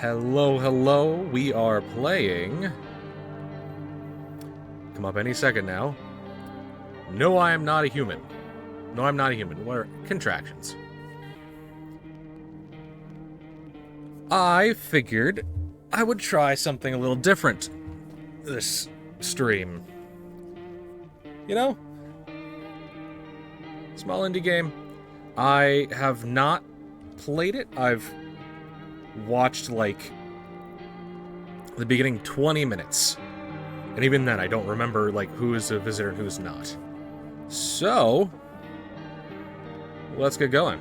Hello, hello. We are playing. Come up any second now. No, I am not a human. No, I'm not a human. What are contractions? I figured I would try something a little different this stream. You know? Small indie game. I have not played it. I've watched, like, the beginning 20 minutes. And even then, I don't remember, like, who is a visitor and who's not. So, let's get going.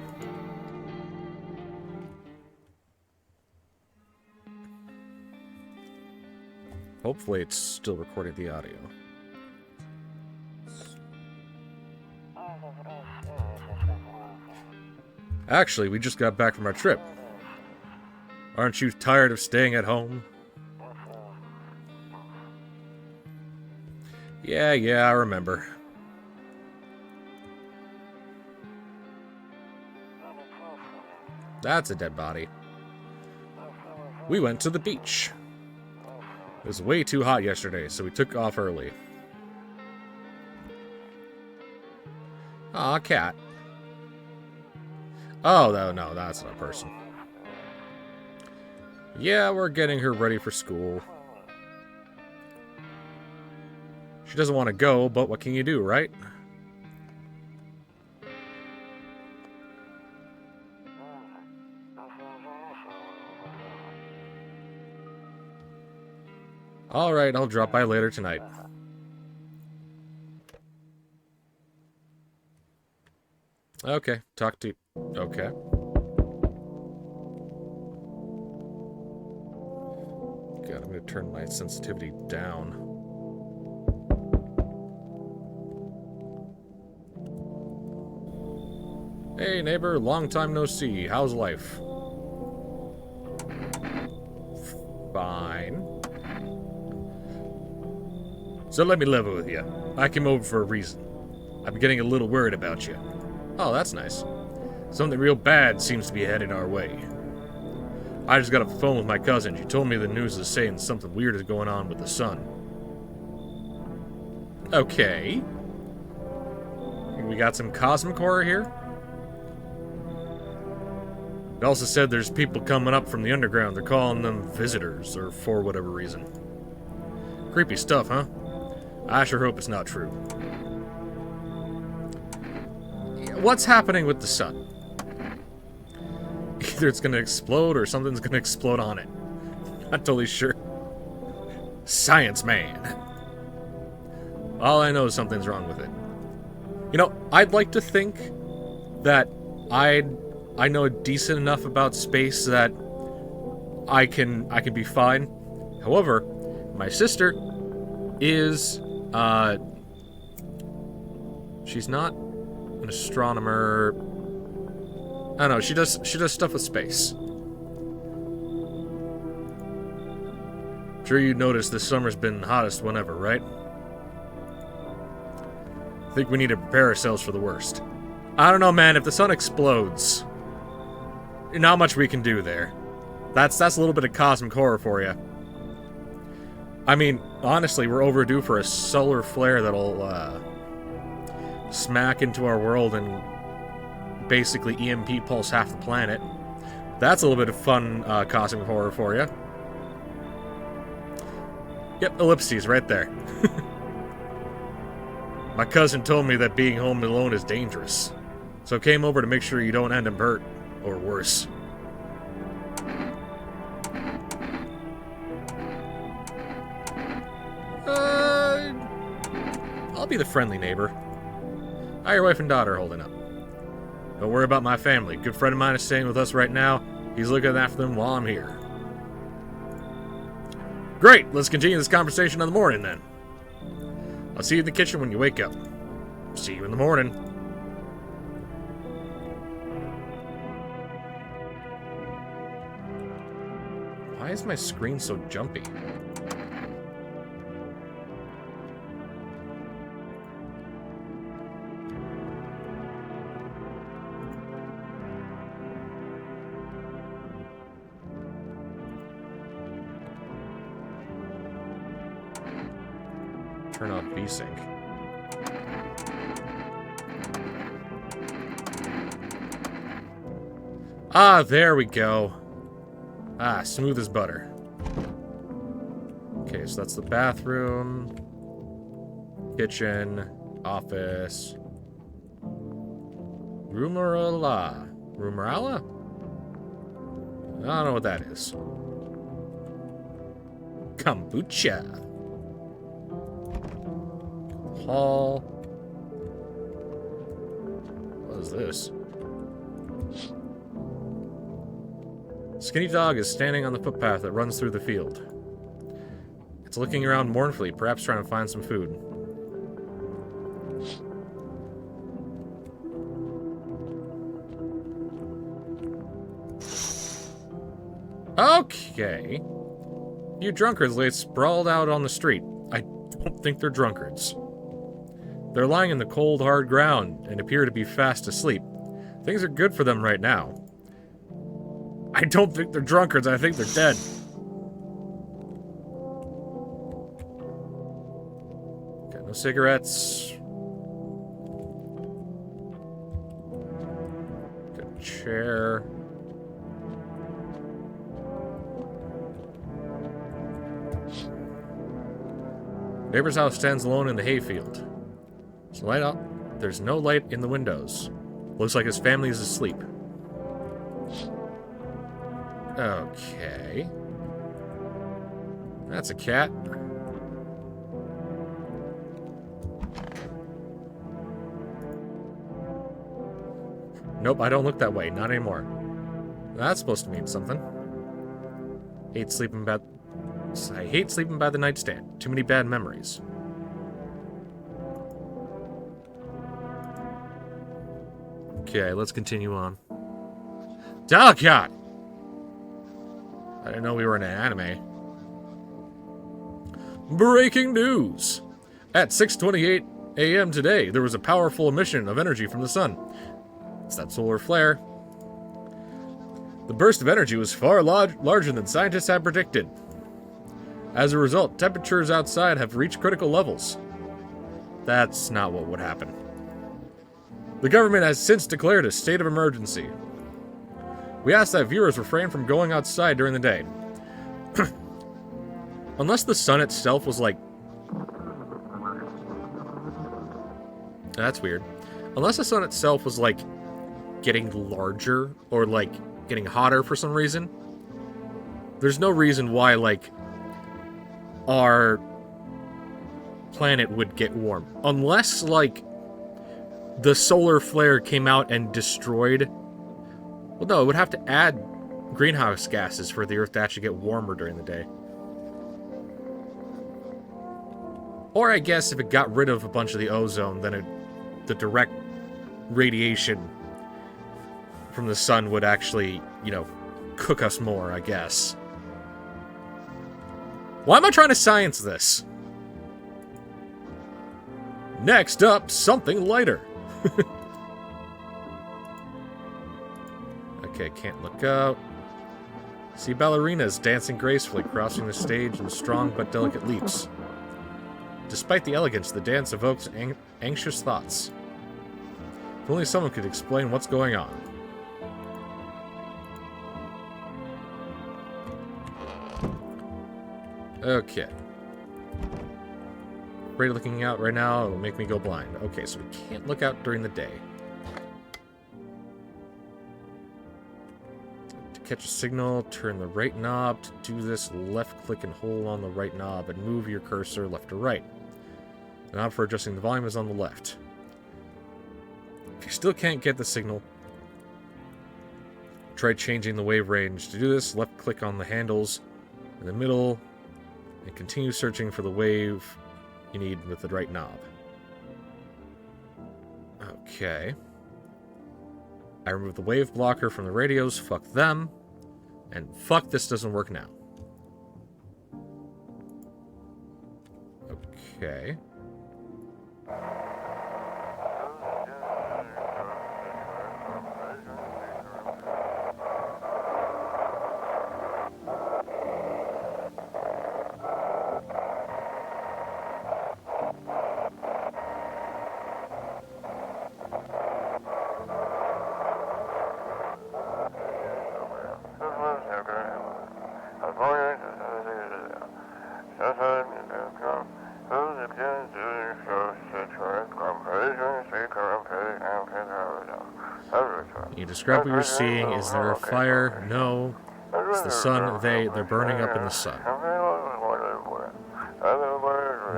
Hopefully it's still recording the audio. Actually, we just got back from our trip. Aren't you tired of staying at home? Yeah, I remember. That's a dead body. We went to the beach. It was way too hot yesterday, so we took off early. Aw, cat. Oh, no, that's not a person. Yeah, we're getting her ready for school. She doesn't want to go, but what can you do, right? Alright, I'll drop by later tonight. Okay, talk to you. Okay. God, I'm gonna turn my sensitivity down. Hey neighbor, long time no see. How's life? Fine. So let me level with you. I came over for a reason. I've been getting a little worried about you. Oh, that's nice. Something real bad seems to be headed our way. I just got off the phone with my cousin. She told me the news is saying something weird is going on with the sun. Okay. We got some cosmic horror here. It also said there's people coming up from the underground. They're calling them visitors, or for whatever reason. Creepy stuff, huh? I sure hope it's not true. What's happening with the sun? Either it's gonna explode or something's gonna explode on it. Not totally sure. Science man. All I know is something's wrong with it. You know, I'd like to think that I know decent enough about space that I can be fine. However, my sister is she's not an astronomer. I don't know, she does stuff with space. I'm sure you noticed this summer's been the hottest one ever, right? I think we need to prepare ourselves for the worst. I don't know, man, if the sun explodes, not much we can do there. That's a little bit of cosmic horror for you. I mean, honestly, we're overdue for a solar flare that'll smack into our world and basically EMP pulse half the planet. That's a little bit of fun cosmic horror for you. Yep, ellipses right there. My cousin told me that being home alone is dangerous, so I came over to make sure you don't end up hurt, or worse. I'll be the friendly neighbor. How are your wife and daughter holding up? Don't worry about my family. A good friend of mine is staying with us right now. He's looking after them while I'm here. Great! Let's continue this conversation in the morning, then. I'll see you in the kitchen when you wake up. See you in the morning. Why is my screen so jumpy? turn off VSync. Ah, there we go. Ah, smooth as butter. Okay, so that's the bathroom, kitchen, office, Rumerala. Rumerala? I don't know what that is. Kombucha. Hall. What is this? Skinny dog is standing on the footpath that runs through the field. It's looking around mournfully, perhaps trying to find some food. Okay. A few drunkards lay sprawled out on the street. I don't think they're drunkards. They're lying in the cold, hard ground and appear to be fast asleep. Things are good for them right now. I don't think they're drunkards, I think they're dead. Got no cigarettes. Got a chair. Neighbor's house stands alone in the hayfield. There's light up. There's no light in the windows. Looks like his family is asleep. Okay. That's a cat. Nope, I don't look that way. Not anymore. That's supposed to mean something. I hate sleeping by the nightstand. Too many bad memories. Okay, let's continue on. Oh, God! I didn't know we were in an anime. Breaking news! At 6:28 a.m. today, there was a powerful emission of energy from the sun. It's that solar flare. The burst of energy was far larger than scientists had predicted. As a result, temperatures outside have reached critical levels. That's not what would happen. The government has since declared a state of emergency. We ask that viewers refrain from going outside during the day. Unless the sun itself was like... That's weird. Unless the sun itself was like getting larger or like getting hotter for some reason, there's no reason why like our planet would get warm. Unless like the solar flare came out and destroyed... Well, no, it would have to add greenhouse gases for the Earth to actually get warmer during the day. Or I guess if it got rid of a bunch of the ozone, then the direct radiation from the sun would actually, you know, cook us more, I guess. Why am I trying to science this? Next up, something lighter. Okay, can't look out. See ballerinas dancing gracefully, crossing the stage in strong but delicate leaps. Despite the elegance, the dance evokes anxious thoughts. If only someone could explain what's going on. Okay. Afraid of looking out right now, it'll make me go blind. Okay, so we can't look out during the day. To catch a signal, turn the right knob. To do this, left click and hold on the right knob and move your cursor left or right. The knob for adjusting the volume is on the left. If you still can't get the signal, try changing the wave range. To do this, left click on the handles in the middle and continue searching for the wave you need with the right knob. Okay. I removed the wave blocker from the radios. Fuck them. And fuck, this doesn't work now. Okay. You describe what you're seeing. Is there a fire? No. It's the sun. They're burning up in the sun.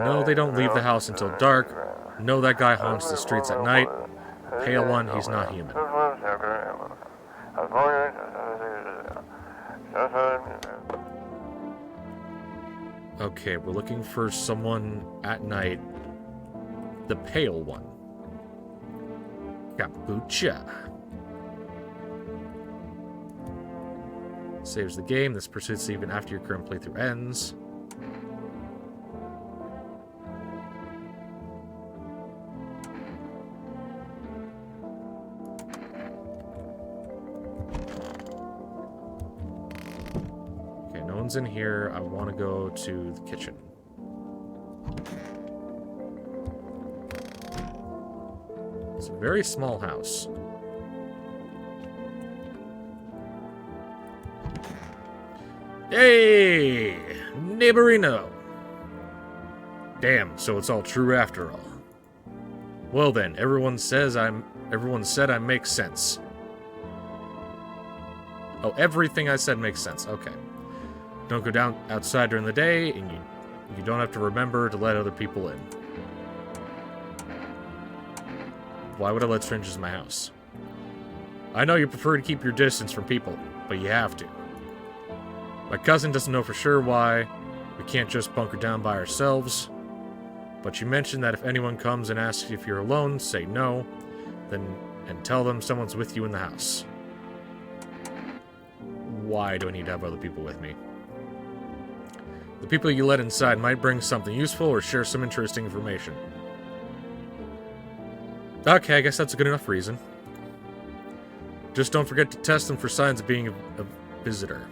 No, they don't leave the house until dark. No, that guy haunts the streets at night. Pale one, he's not human. Okay, we're looking for someone at night. The pale one. Kapucha. Saves the game. This persists even after your current playthrough ends. Okay, no one's in here. I want to go to the kitchen. It's a very small house. Hey! Neighborino! Damn, so it's all true after all. Well then, everyone said I make sense. Oh, everything I said makes sense. Okay. Don't go down outside during the day, and you don't have to remember to let other people in. Why would I let strangers in my house? I know you prefer to keep your distance from people, but you have to. My cousin doesn't know for sure why we can't just bunker down by ourselves, but you mentioned that if anyone comes and asks if you're alone, say no, and tell them someone's with you in the house. Why do I need to have other people with me? The people you let inside might bring something useful or share some interesting information. Okay, I guess that's a good enough reason. Just don't forget to test them for signs of being a visitor.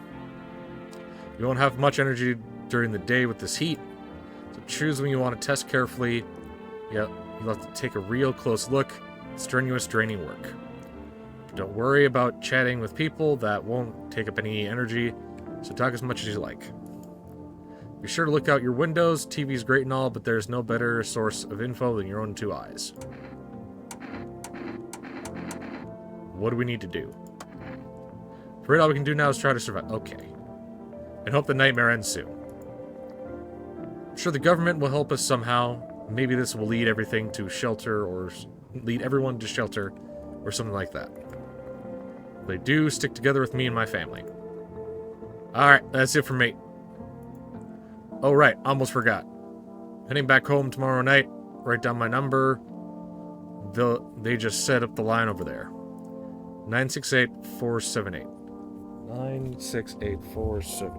You won't have much energy during the day with this heat, so choose when you want to test carefully. Yeah, you'll have to take a real close look. It's strenuous, draining work. Don't worry about chatting with people. That won't take up any energy, so talk as much as you like. Be sure to look out your windows. TV's great and all, but there's no better source of info than your own two eyes. What do we need to do? For it, all we can do now is try to survive. Okay. And hope the nightmare ends soon. I'm sure the government will help us somehow. Maybe this will lead everything to shelter, or lead everyone to shelter, or something like that. If they do, stick together with me and my family. Alright, that's it for me. Oh right, almost forgot. Heading back home tomorrow night. Write down my number. They just set up the line over there. 968-478. 96847.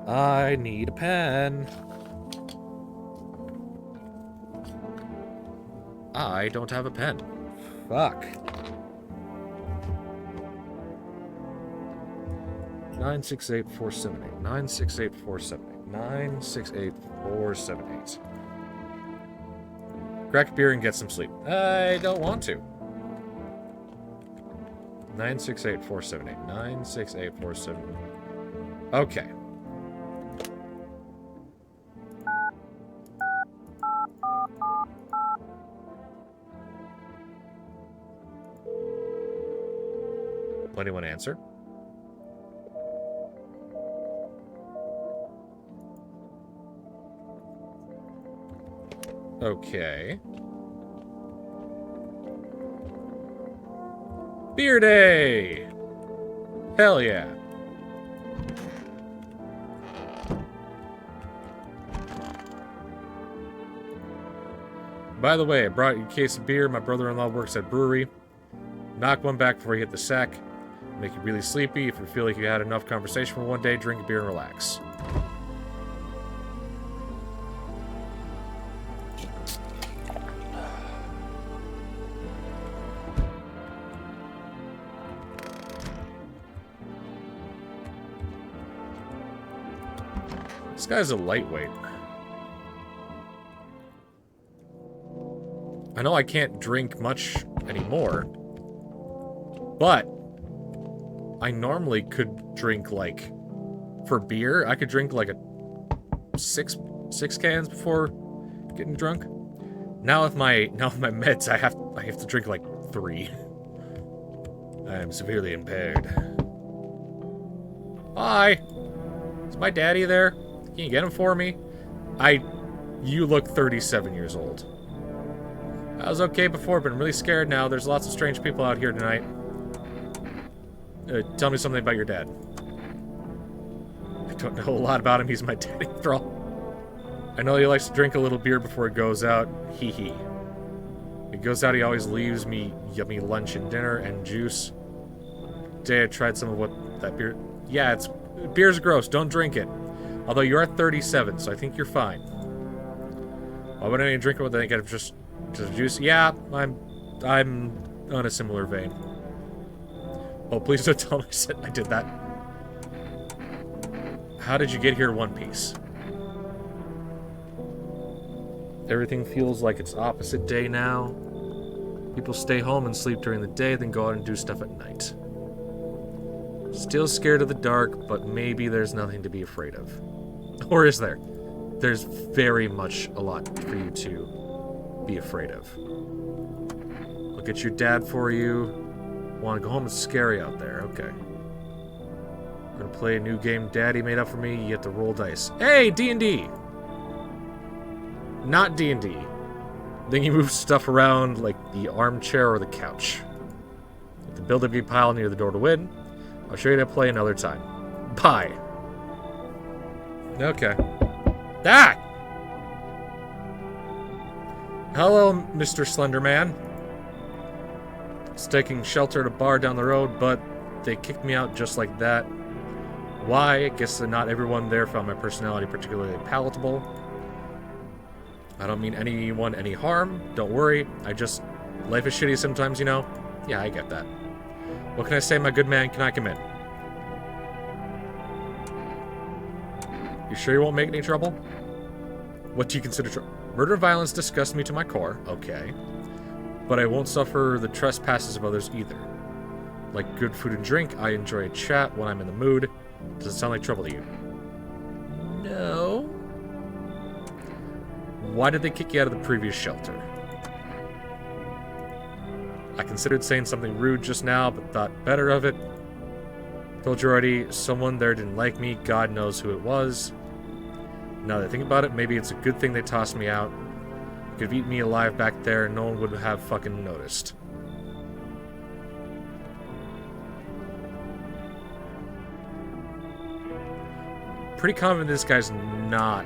I need a pen. I don't have a pen. Fuck. 968-478. 968-478. 968-478. Crack a beer and get some sleep. I don't want to. 968-478. 968-478. Okay. Will anyone answer? Okay. Beer day! Hell yeah. By the way, I brought you a case of beer. My brother-in-law works at a brewery. Knock one back before you hit the sack. Make you really sleepy. If you feel like you had enough conversation for one day, drink a beer and relax. This guy's a lightweight. I know I can't drink much anymore, but I normally could drink like For beer, I could drink like a six cans before getting drunk. Now with my meds, I have to drink like 3. I am severely impaired. Hi! Is my daddy there? Can you get him for me? You look 37 years old. I was okay before, but I'm really scared now. There's lots of strange people out here tonight. Tell me something about your dad. I don't know a lot about him. He's my daddy, after all. I know he likes to drink a little beer before he goes out. Hee hee. When he goes out, he always leaves me yummy lunch and dinner and juice. Today I tried some of what that beer... Yeah, beer's gross. Don't drink it. Although you are 37, so I think you're fine. Why wouldn't I drink it when I think I'd just juice? Yeah, I'm on a similar vein. Oh, please don't tell me I did that. How did you get here in one piece? Everything feels like it's opposite day now. People stay home and sleep during the day, then go out and do stuff at night. Still scared of the dark, but maybe there's nothing to be afraid of. Or is there? There's very much a lot for you to be afraid of. I'll get your dad for you. Want to go home? It's scary out there. Okay. I'm gonna play a new game Daddy made up for me. You have to roll dice. Hey, D&D! Not D&D. Then you move stuff around like the armchair or the couch. You have to build a big pile near the door to win. I'll show you how to play another time. Bye. Okay. Ah! Hello, Mr. Slenderman. I was taking shelter at a bar down the road, but they kicked me out just like that. Why? I guess not everyone there found my personality particularly palatable. I don't mean anyone any harm. Don't worry. Life is shitty sometimes, you know? Yeah, I get that. What can I say, my good man? Can I come in? You sure you won't make any trouble? What do you consider trouble? Murder and violence disgust me to my core. Okay. But I won't suffer the trespasses of others either. Like good food and drink, I enjoy a chat when I'm in the mood. Does it sound like trouble to you? No. Why did they kick you out of the previous shelter? I considered saying something rude just now, but thought better of it. Told you already, someone there didn't like me. God knows who it was. Now that I think about it, maybe it's a good thing they tossed me out. Could have eaten me alive back there, and no one would have fucking noticed. Pretty confident this guy's not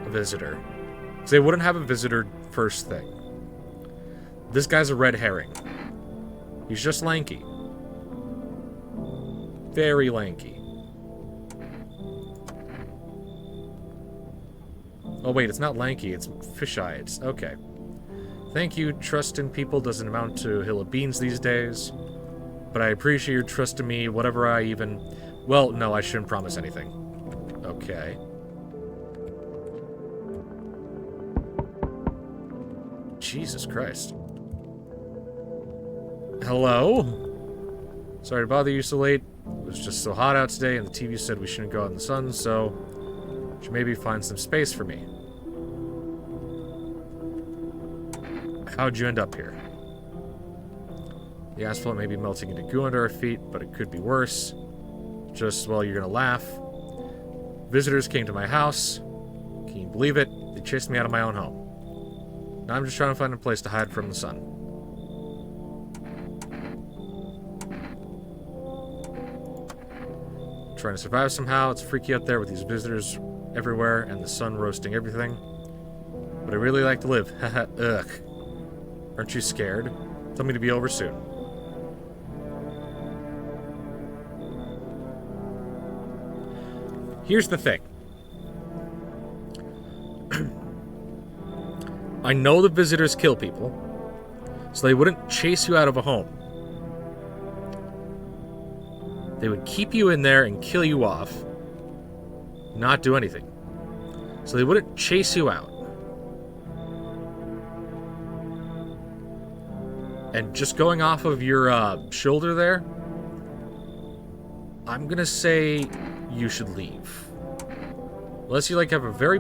a visitor. Because they wouldn't have a visitor first thing. This guy's a red herring. He's just lanky. Very lanky. Oh wait, it's not lanky, it's fisheye. It's okay. Thank you. Trust in people doesn't amount to a hill of beans these days. But I appreciate your trust in me, whatever I even... Well, no, I shouldn't promise anything. Okay. Jesus Christ. Hello? Sorry to bother you so late. It was just so hot out today, and the TV said we shouldn't go out in the sun, so... should maybe find some space for me. How'd you end up here? The asphalt may be melting into goo under our feet, but it could be worse. Just, well, you're gonna laugh. Visitors came to my house. Can you believe it? They chased me out of my own home. Now I'm just trying to find a place to hide from the sun. Trying to survive somehow. It's freaky out there with these visitors everywhere and the sun roasting everything. But I really like to live. Haha, ugh. Aren't you scared? Tell me to be over soon. Here's the thing. I know the visitors kill people, so they wouldn't chase you out of a home. They would keep you in there and kill you off, not do anything. So they wouldn't chase you out. And just going off of your shoulder there, I'm gonna say you should leave. Unless you, like, have a very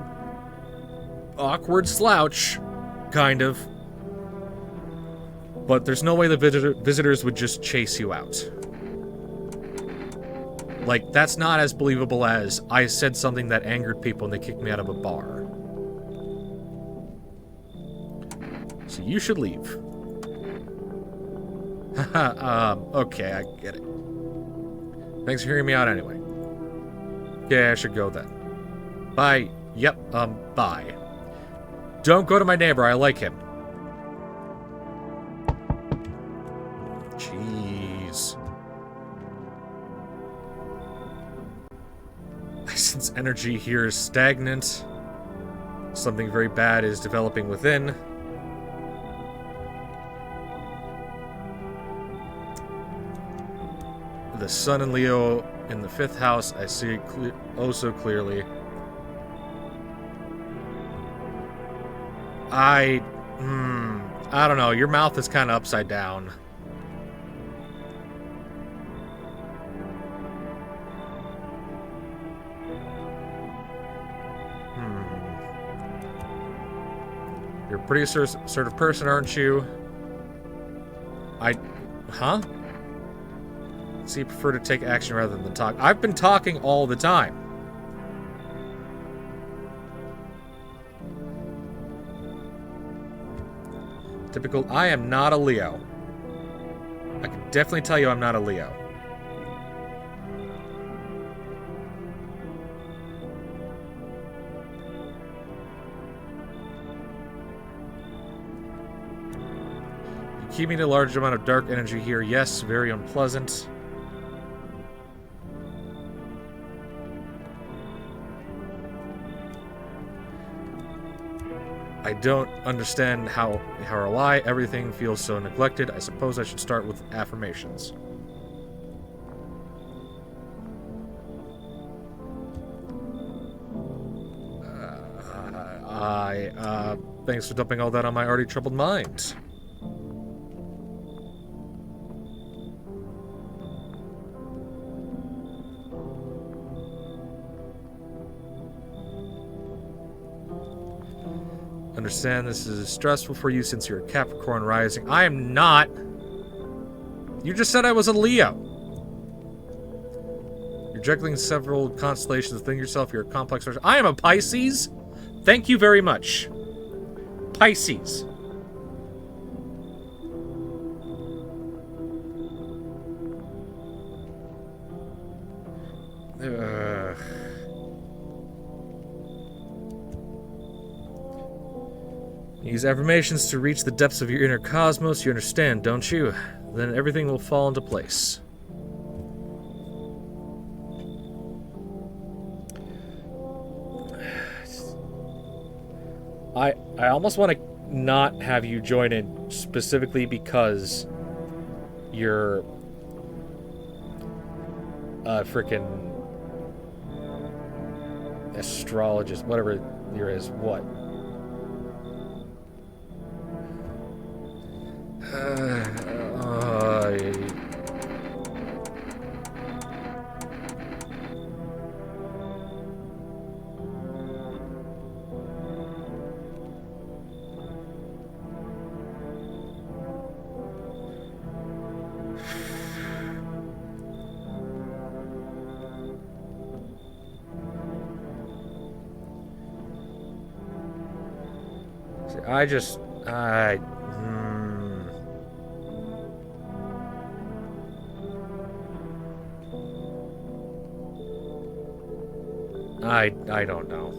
awkward slouch, kind of. But there's no way the visitors would just chase you out. Like, that's not as believable as I said something that angered people and they kicked me out of a bar. So you should leave. Haha, okay, I get it. Thanks for hearing me out anyway. Yeah, I should go then. Bye. Yep, bye. Don't go to my neighbor, I like him. Jeez. I sense energy here is stagnant. Something very bad is developing within. The sun and Leo in the 5th house, I see it oh so clearly. I don't know, your mouth is kind of upside down. You're a pretty assertive person, aren't you? Huh? So you prefer to take action rather than talk. I've been talking all the time. Typical, I am not a Leo. I can definitely tell you I'm not a Leo. You keep me in a large amount of dark energy here. Yes, very unpleasant. I don't understand how or why everything feels so neglected. I suppose I should start with affirmations. Thanks for dumping all that on my already troubled mind. Understand this is stressful for you since you're a Capricorn rising. I am not. You just said I was a Leo. You're juggling several constellations within yourself. You're a complex person. I am a Pisces. Thank you very much. Pisces. Use affirmations to reach the depths of your inner cosmos. You understand, don't you? Then everything will fall into place. I almost want to not have you join in specifically because you're a freaking astrologist, whatever there is. What? I don't know.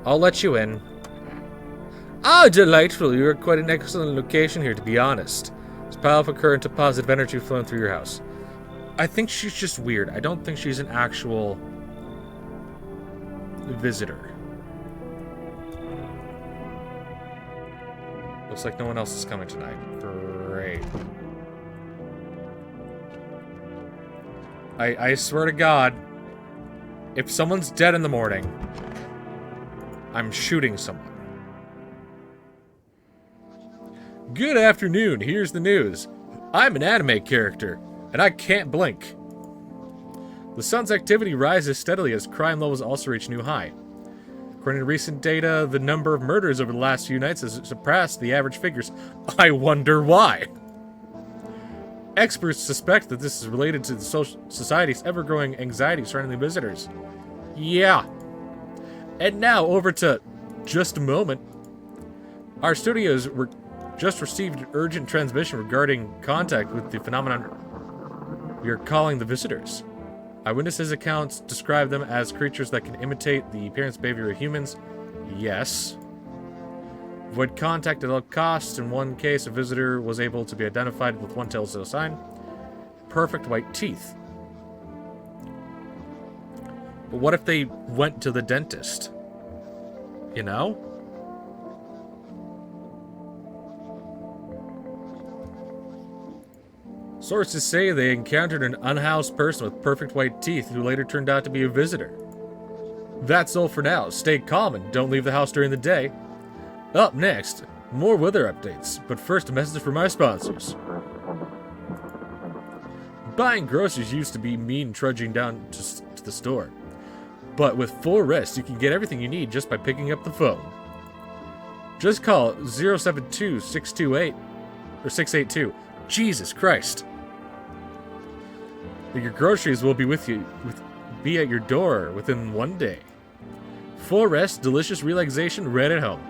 I'll let you in. Ah, delightful. You are quite an excellent location here, to be honest. There's a powerful current of positive energy flowing through your house. I think she's just weird. I don't think she's an actual visitor. Looks like no one else is coming tonight. Great. I swear to God, if someone's dead in the morning, I'm shooting someone. Good afternoon, here's the news. I'm an anime character, and I can't blink. The sun's activity rises steadily as crime levels also reach new high. According to recent data, the number of murders over the last few nights has surpassed the average figures. I wonder why. Experts suspect that this is related to the society's ever-growing anxiety surrounding the visitors. Yeah. And now, over to just a moment. Our studios just received an urgent transmission regarding contact with the phenomenon we are calling the visitors. Eyewitnesses' accounts describe them as creatures that can imitate the appearance and behavior of humans. Yes. Avoid contact at all costs. In one case, a visitor was able to be identified with one telltale sign. Perfect white teeth. But what if they went to the dentist? You know? Sources say they encountered an unhoused person with perfect white teeth who later turned out to be a visitor. That's all for now. Stay calm and don't leave the house during the day. Up next, more weather updates, but first a message from our sponsors. Buying groceries used to be mean trudging down to the store. But with full rest, you can get everything you need just by picking up the phone. Just call 072-628 or 682. Jesus Christ. Your groceries will be be at your door within one day. Full rest, delicious relaxation right at home.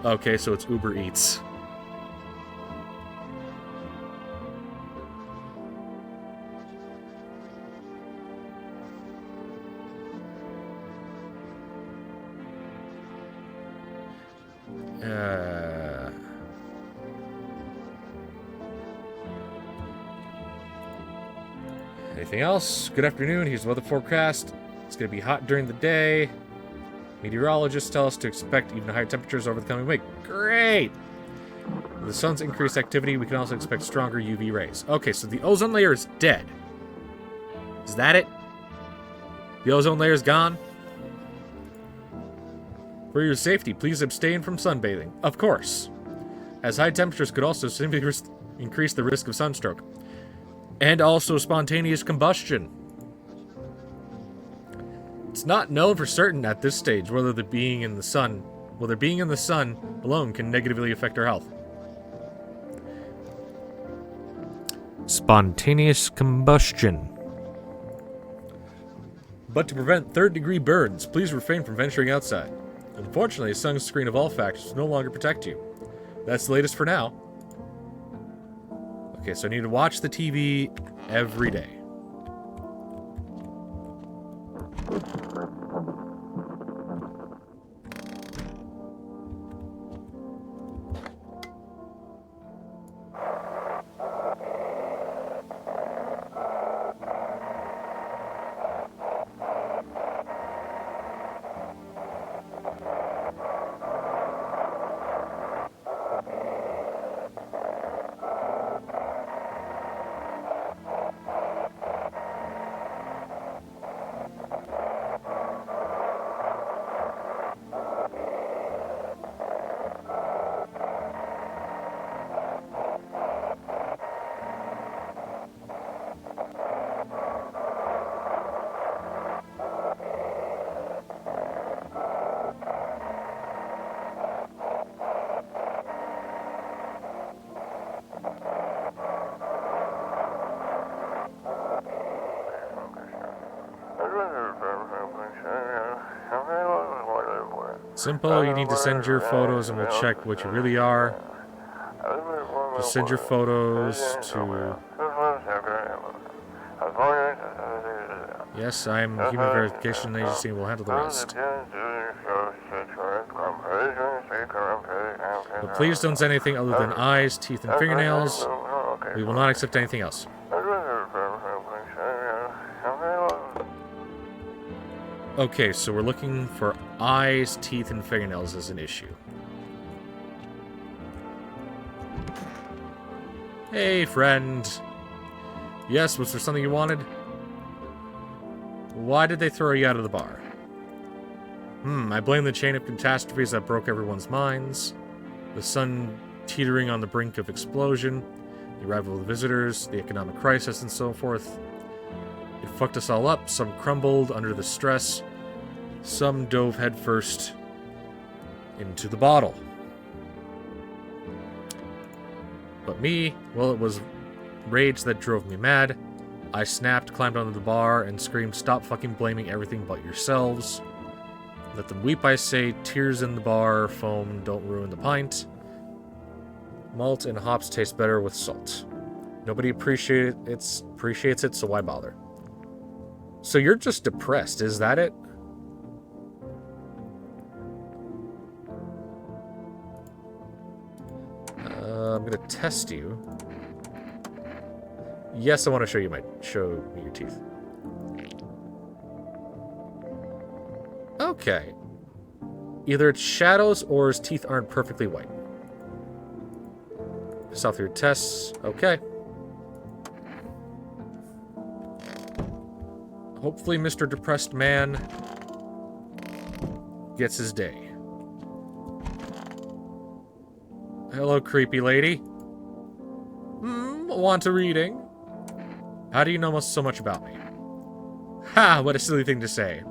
Okay, so it's Uber Eats. Anything else? Good afternoon. Here's the weather forecast. It's going to be hot during the day. Meteorologists tell us to expect even higher temperatures over the coming week. Great! With the sun's increased activity, we can also expect stronger UV rays. Okay, so the ozone layer is dead. Is that it? The ozone layer is gone? For your safety, please abstain from sunbathing. Of course. As high temperatures could also simply increase the risk of sunstroke. And also spontaneous combustion. It's not known for certain at this stage whether being in the sun alone can negatively affect our health. Spontaneous combustion. But to prevent third-degree burns, please refrain from venturing outside. Unfortunately, a sunscreen of all factors no longer protect you. That's the latest for now. Okay, so I need to watch the TV every day. Simple, you need to send your photos and we'll check what you really are. Just send your photos to... Yes, I'm Human Verification Agency and we'll handle the rest. Please don't say anything other than eyes, teeth, and fingernails. We will not accept anything else. Okay, so we're looking for eyes, teeth, and fingernails as an issue. Hey, friend. Yes, was there something you wanted? Why did they throw you out of the bar? I blame the chain of catastrophes that broke everyone's minds. The sun teetering on the brink of explosion, the arrival of the visitors, the economic crisis, and so forth. It fucked us all up. Some crumbled under the stress. Some dove headfirst into the bottle. But me, well, it was rage that drove me mad. I snapped, climbed onto the bar, and screamed, "Stop fucking blaming everything but yourselves. Let them weep, I say. Tears in the bar, foam, don't ruin the pint. Malt and hops taste better with salt. Nobody appreciates it, so why bother?" So you're just depressed, is that it? I'm gonna test you. Yes, I want to show me your teeth. Okay. Either it's shadows or his teeth aren't perfectly white. Saw through tests. Okay. Hopefully Mr. Depressed Man gets his day. Hello, creepy lady. Want a reading? How do you know so much about me? Ha! What a silly thing to say.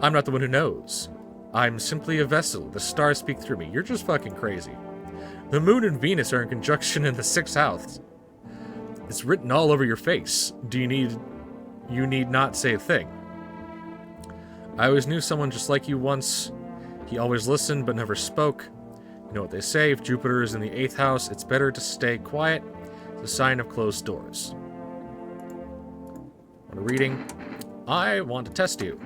I'm not the one who knows. I'm simply a vessel. The stars speak through me. You're just fucking crazy. The moon and Venus are in conjunction in the 6th house. It's written all over your face. You need not say a thing. I always knew someone just like you once. He always listened but never spoke. You know what they say, if Jupiter is in the 8th house, it's better to stay quiet. It's a sign of closed doors. Want a reading? I want to test you.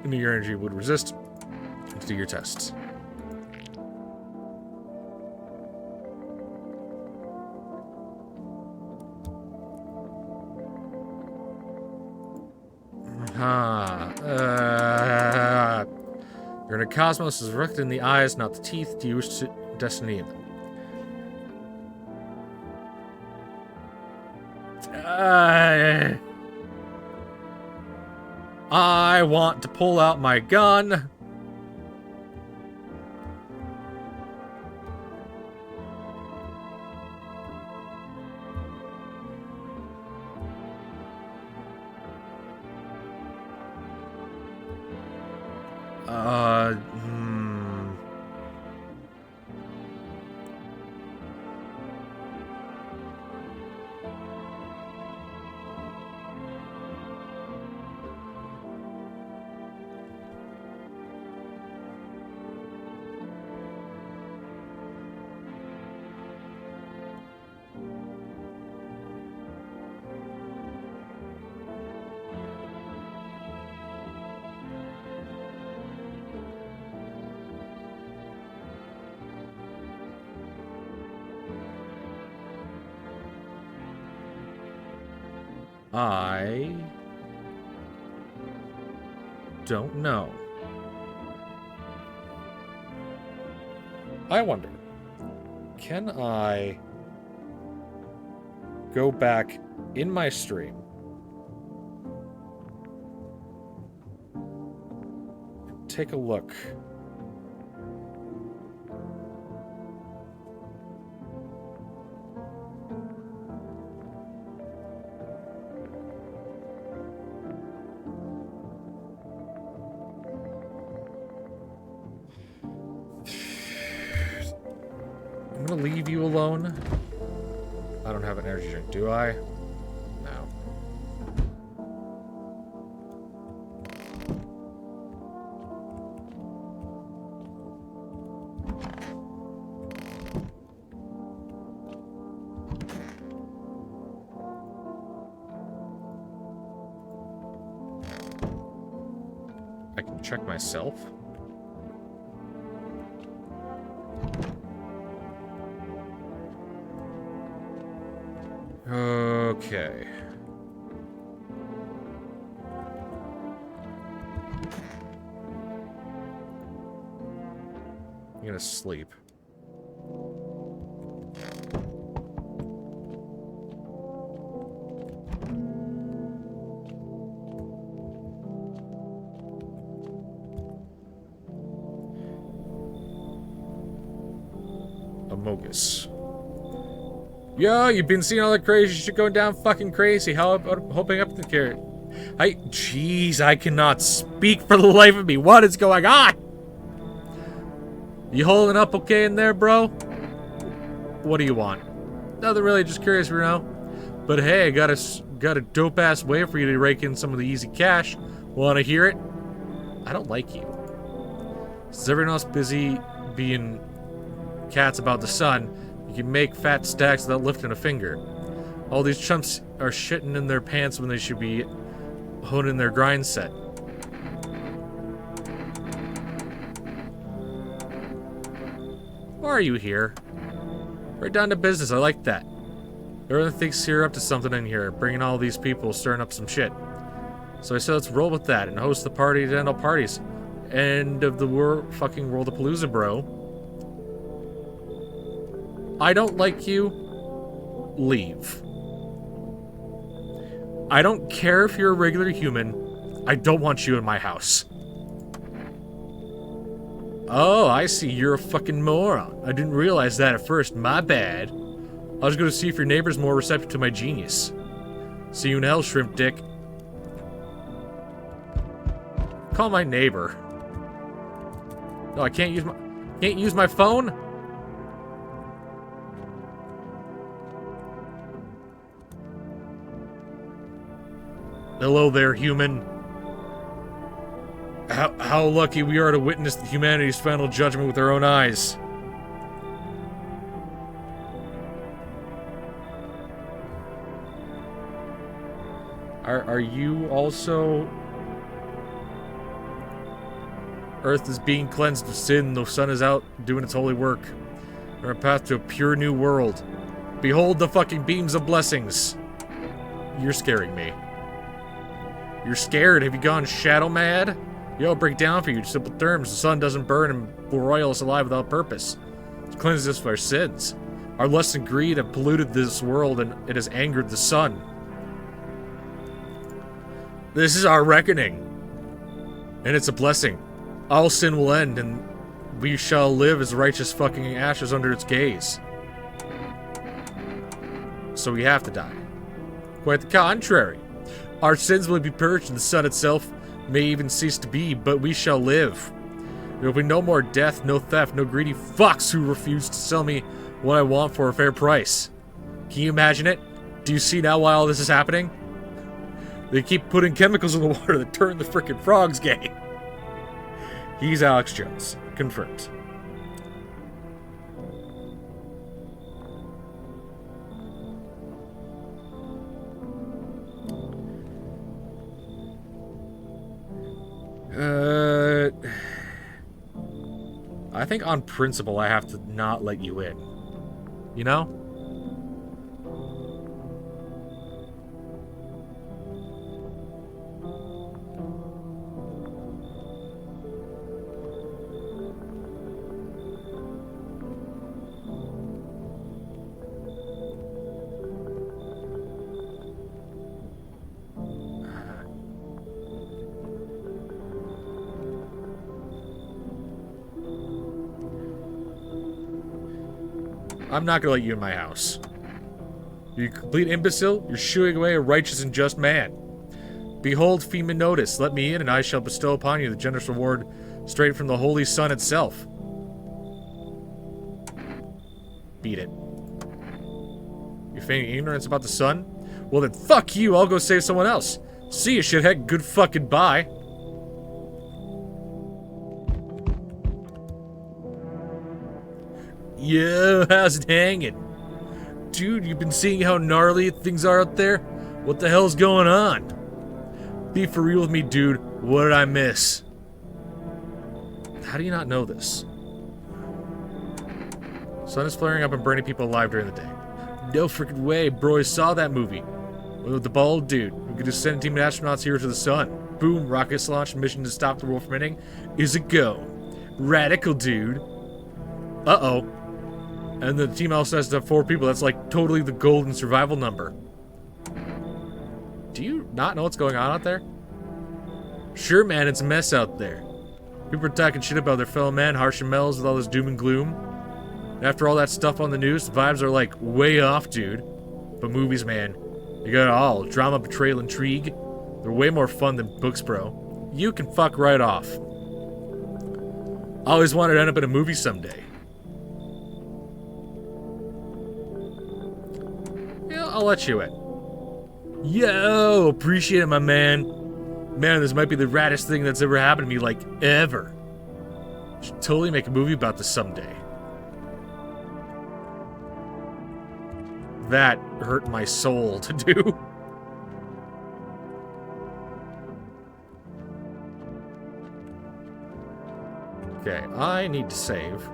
I knew your energy would resist. Let's do your tests. Your inner cosmos is reflected in the eyes, not the teeth. Do you wish to destiny in them? I want to pull out my gun. I don't know. I wonder, can I go back in my stream and take a look? I'm gonna leave you alone. I don't have an energy drink, do I? No. I can check myself. Okay. I'm gonna sleep. Amogus. Yo, you've been seeing all that crazy shit going down fucking crazy. How about hoping up the carrot? Jeez, I cannot speak for the life of me. What is going on? You holding up okay in there, bro? What do you want? Nothing really, just curious, you know. But hey, I got a dope-ass way for you to rake in some of the easy cash. Wanna hear it? I don't like you. Since everyone else busy being cats about the sun, you can make fat stacks without lifting a finger. All these chumps are shitting in their pants when they should be honing their grind set. Why are you here? Right down to business, I like that. Everyone thinks you're up to something in here, bringing all these people, stirring up some shit. So I said let's roll with that and host the party to end all parties. End of the fucking World-a-Palooza, bro. I don't like you. Leave. I don't care if you're a regular human. I don't want you in my house. Oh, I see. You're a fucking moron. I didn't realize that at first. My bad. I was going to see if your neighbor's more receptive to my genius. See you in hell, shrimp dick. Call my neighbor. No, I can't use my phone? Hello there, human. How lucky we are to witness humanity's final judgment with our own eyes. Are you also... Earth is being cleansed of sin, the sun is out doing its holy work. We're on a path to a pure new world. Behold the fucking beams of blessings. You're scaring me. You're scared? Have you gone shadow mad? Yo, I'll break down for you in simple terms. The sun doesn't burn and broil us alive without purpose. It cleanses us of our sins. Our lust and greed have polluted this world and it has angered the sun. This is our reckoning. And it's a blessing. All sin will end and we shall live as righteous fucking ashes under its gaze. So we have to die. Quite the contrary. Our sins will be purged and the sun itself may even cease to be, but we shall live. There will be no more death, no theft, no greedy fucks who refuse to sell me what I want for a fair price. Can you imagine it? Do you see now why all this is happening? They keep putting chemicals in the water that turn the frickin' frogs gay. He's Alex Jones. Confirmed. I think on principle I have to not let you in. You know? I'm not gonna let you in my house. You complete imbecile, you're shooing away a righteous and just man. Behold, Fema notice, let me in, and I shall bestow upon you the generous reward straight from the holy sun itself. Beat it. You're feigning ignorance about the sun? Well then, fuck you, I'll go save someone else. See you, shithead, good fucking bye. Yo, how's it hanging? Dude, you've been seeing how gnarly things are out there? What the hell's going on? Be for real with me, dude. What did I miss? How do you not know this? Sun is flaring up and burning people alive during the day. No freaking way, bro. I saw that movie. With the bald dude who could just send a team of astronauts here to the sun. Boom, rockets launched, mission to stop the world from ending is a go. Radical, dude. Uh-oh. And the team also has to have 4 people. That's like totally the golden survival number. Do you not know what's going on out there? Sure, man, it's a mess out there. People are talking shit about their fellow man, harsh and mellows with all this doom and gloom. And after all that stuff on the news, the vibes are like way off, dude. But movies, man, you got it all. Drama, betrayal, intrigue. They're way more fun than books, bro. You can fuck right off. I always wanted to end up in a movie someday. Yeah, I'll let you in. Yo, appreciate it, my man. Man, this might be the raddest thing that's ever happened to me, like, ever. Should totally make a movie about this someday. That hurt my soul to do. Okay, I need to save.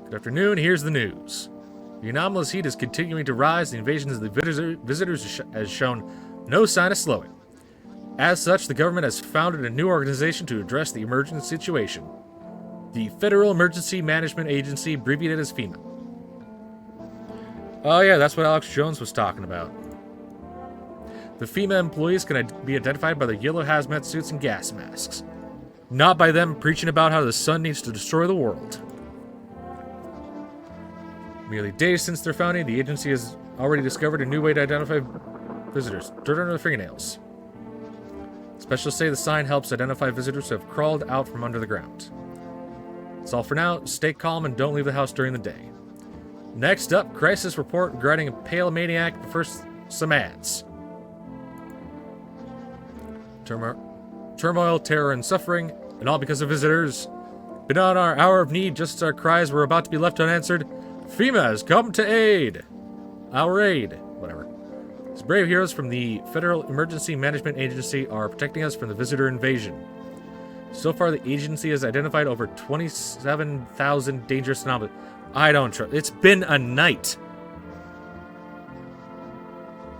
Good afternoon, here's the news. The anomalous heat is continuing to rise. The invasion of the visitors has shown no sign of slowing. As such, the government has founded a new organization to address the emergent situation. The Federal Emergency Management Agency, abbreviated as FEMA. Oh yeah, that's what Alex Jones was talking about. The FEMA employees can be identified by their yellow hazmat suits and gas masks. Not by them preaching about how the sun needs to destroy the world. Merely days since their founding, the agency has already discovered a new way to identify visitors. Dirt under their fingernails. Specialists say the sign helps identify visitors who have crawled out from under the ground. That's all for now. Stay calm and don't leave the house during the day. Next up, crisis report regarding a pale maniac. But first, some ads. Turmoil, terror, and suffering, and all because of visitors. Been on our hour of need, just as our cries were about to be left unanswered. FEMA has come to aid. Our aid. Whatever. These brave heroes from the Federal Emergency Management Agency are protecting us from the visitor invasion. So far, the agency has identified over 27,000 dangerous anomalies. I don't trust. It's been a night.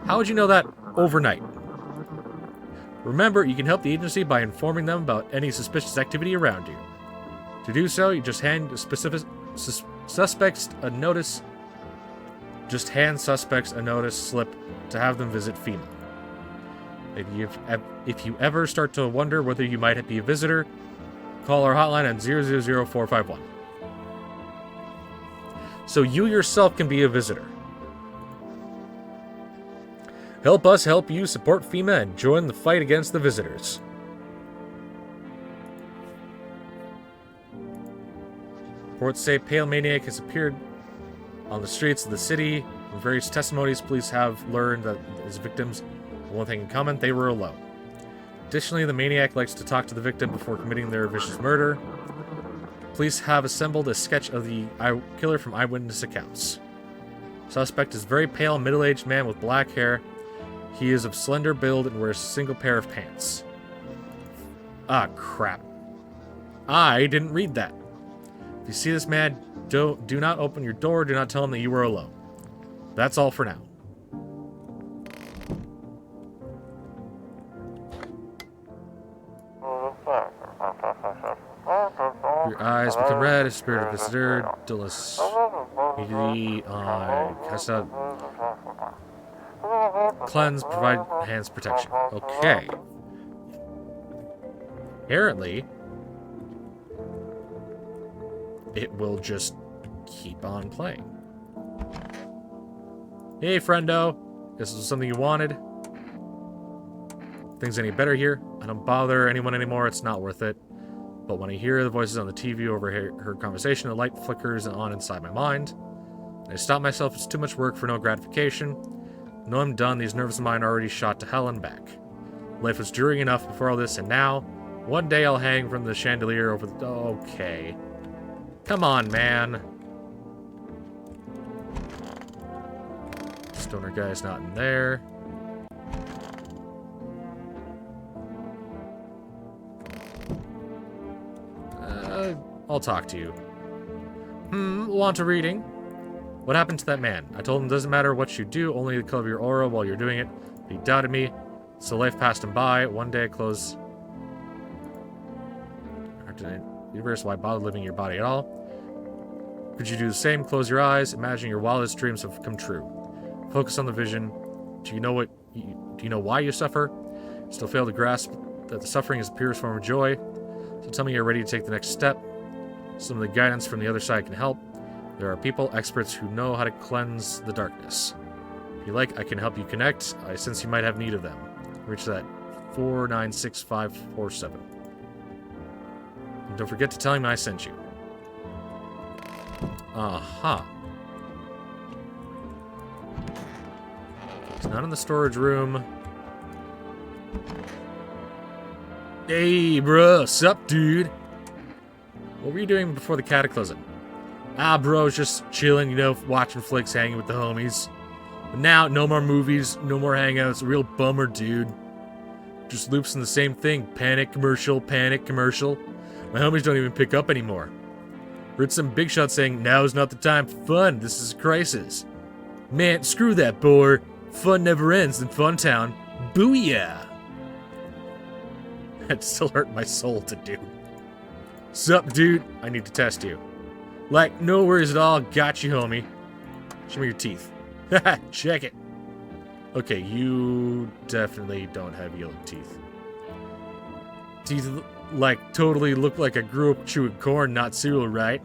How would you know that overnight? Remember, you can help the agency by informing them about any suspicious activity around you. To do so, you just hand specific suspects a notice. Just hand suspects a notice slip to have them visit FEMA. If you ever start to wonder whether you might be a visitor, call our hotline at 00451. So you yourself can be a visitor. Help us help you, support FEMA, and join the fight against the visitors. Reports say Pale Maniac has appeared on the streets of the city. From various testimonies, police have learned that his victims have one thing in common: they were alone. Additionally, the maniac likes to talk to the victim before committing their vicious murder. Police have assembled a sketch of the killer from eyewitness accounts. Suspect is a very pale, middle-aged man with black hair. He is of slender build and wears a single pair of pants. Ah, crap. I didn't read that. If you see this man, do not open your door. Do not tell him that you were alone. That's all for now. Your eyes become red, a spirit of visitor, Dulles. Cast out. Cleanse, provide enhanced protection. Okay. Apparently, it will just keep on playing. Hey, friendo. This is something you wanted. Things any better here? I don't bother anyone anymore. It's not worth it. But when I hear the voices on the TV overheard conversation, a light flickers on inside my mind. I stop myself. It's too much work for no gratification. No, I'm done. These nerves of mine are already shot to hell and back. Life was dreary enough before all this, and now, one day I'll hang from the chandelier over the... Okay. Come on, man. Stoner guy's not in there. I'll talk to you. Want a reading? What happened to that man? I told him it doesn't matter what you do, only the color of your aura while you're doing it. He doubted me, so life passed him by. One day I closed... Universe, why bother living your body at all? Could you do the same? Close your eyes. Imagine your wildest dreams have come true. Focus on the vision. Do you know why you suffer? Still fail to grasp that the suffering is the purest form of joy. So tell me you're ready to take the next step. Some of the guidance from the other side can help. There are people, experts who know how to cleanse the darkness. If you like, I can help you connect. I sense you might have need of them. Reach that 496547. And don't forget to tell him I sent you. Aha. It's not in the storage room. Hey, bro. Sup, dude? What were you doing before the cataclysm? Bro, just chilling, you know, watching flicks, hanging with the homies. But now, no more movies, no more hangouts. A real bummer, dude. Just loops in the same thing. Panic commercial, panic commercial. My homies don't even pick up anymore. Heard some big shot saying, now's not the time for fun. This is a crisis. Man, screw that, boy. Fun never ends in Funtown. Booyah! That still hurt my soul to do. Sup, dude? I need to test you. Like, no worries at all. Got you, homie. Show me your teeth. Haha, check it. Okay, you definitely don't have yellow teeth. Teeth, like, totally look like I grew up chewing corn, not cereal, right?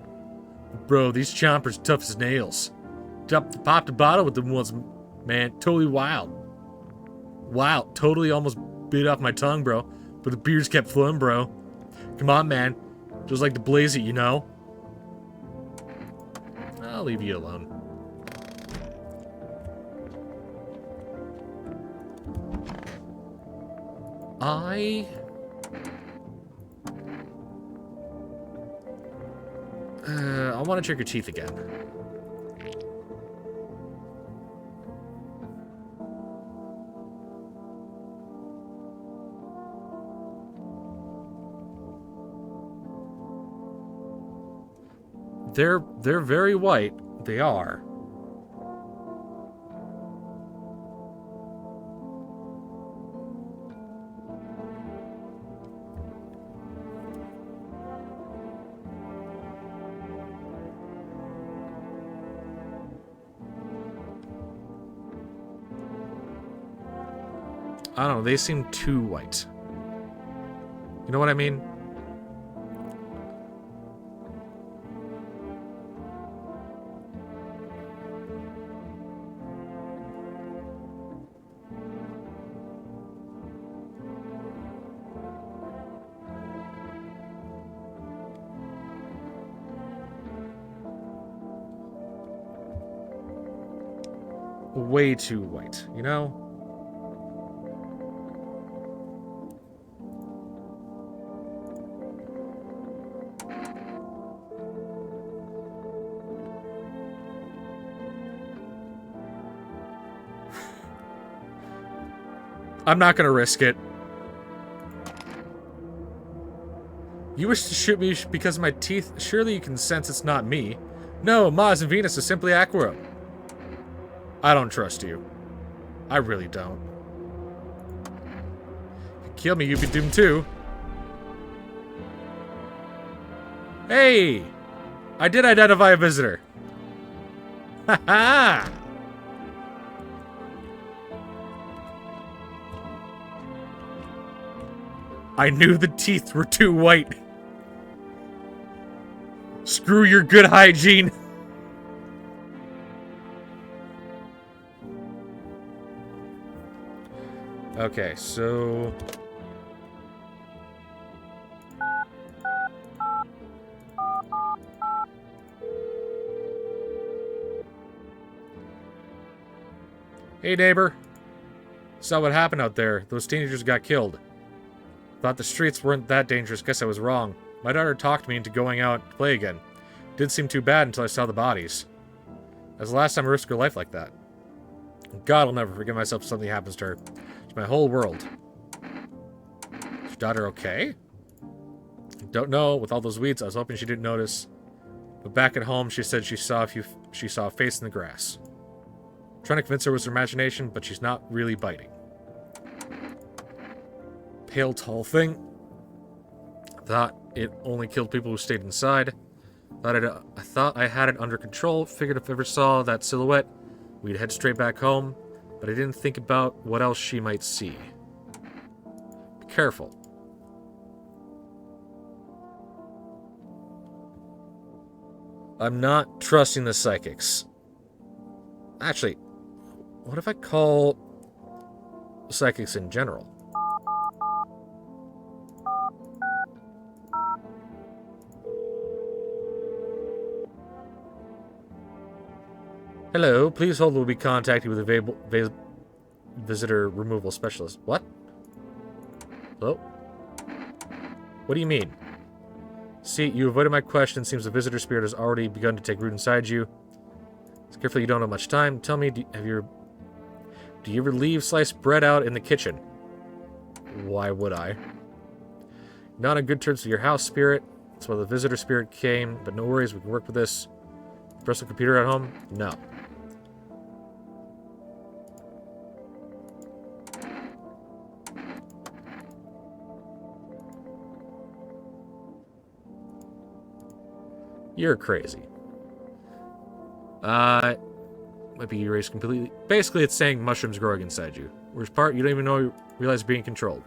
Bro, these chompers tough as nails. Popped a bottle with them once, man. Totally wild. Wild. Totally almost bit off my tongue, bro. But the beers kept flowing, bro. Come on, man. Just like to blaze it, you know? I'll leave you alone. I want to check your teeth again. They're very white. They are. I don't know, they seem too white. You know what I mean? Way too white, you know? I'm not gonna risk it. You wish to shoot me because of my teeth? Surely you can sense it's not me. No, Mars and Venus is simply Aqua. I don't trust you. I really don't. If you kill me, you'd be doomed too. Hey! I did identify a visitor. Ha ha! I knew the teeth were too white. Screw your good hygiene. Okay, so... Hey, neighbor. Saw what happened out there. Those teenagers got killed. Thought the streets weren't that dangerous. Guess I was wrong. My daughter talked me into going out to play again. Didn't seem too bad until I saw the bodies. That was the last time I risked her life like that. God, I'll never forgive myself if something happens to her. It's my whole world. Is your daughter okay? Don't know. With all those weeds, I was hoping she didn't notice. But back at home, she said she saw a face in the grass. I'm trying to convince her it was her imagination, but she's not really biting. Pale, tall thing. Thought it only killed people who stayed inside. I thought I had it under control. Figured if I ever saw that silhouette, we'd head straight back home. But I didn't think about what else she might see. Be careful. I'm not trusting the psychics. Actually, what if I call psychics in general? Hello, please hold. We'll be contacting you with a visitor removal specialist. What? Hello? What do you mean? See, you avoided my question. Seems the visitor spirit has already begun to take root inside you. It's careful, you don't have much time. Tell me, do you ever leave sliced bread out in the kitchen? Why would I? Not on good terms with your house spirit. That's why the visitor spirit came, but no worries, we can work with this. Personal computer at home? No. You're crazy. Might be erased completely. Basically, it's saying mushrooms growing inside you. Worst part, you don't even realize being controlled.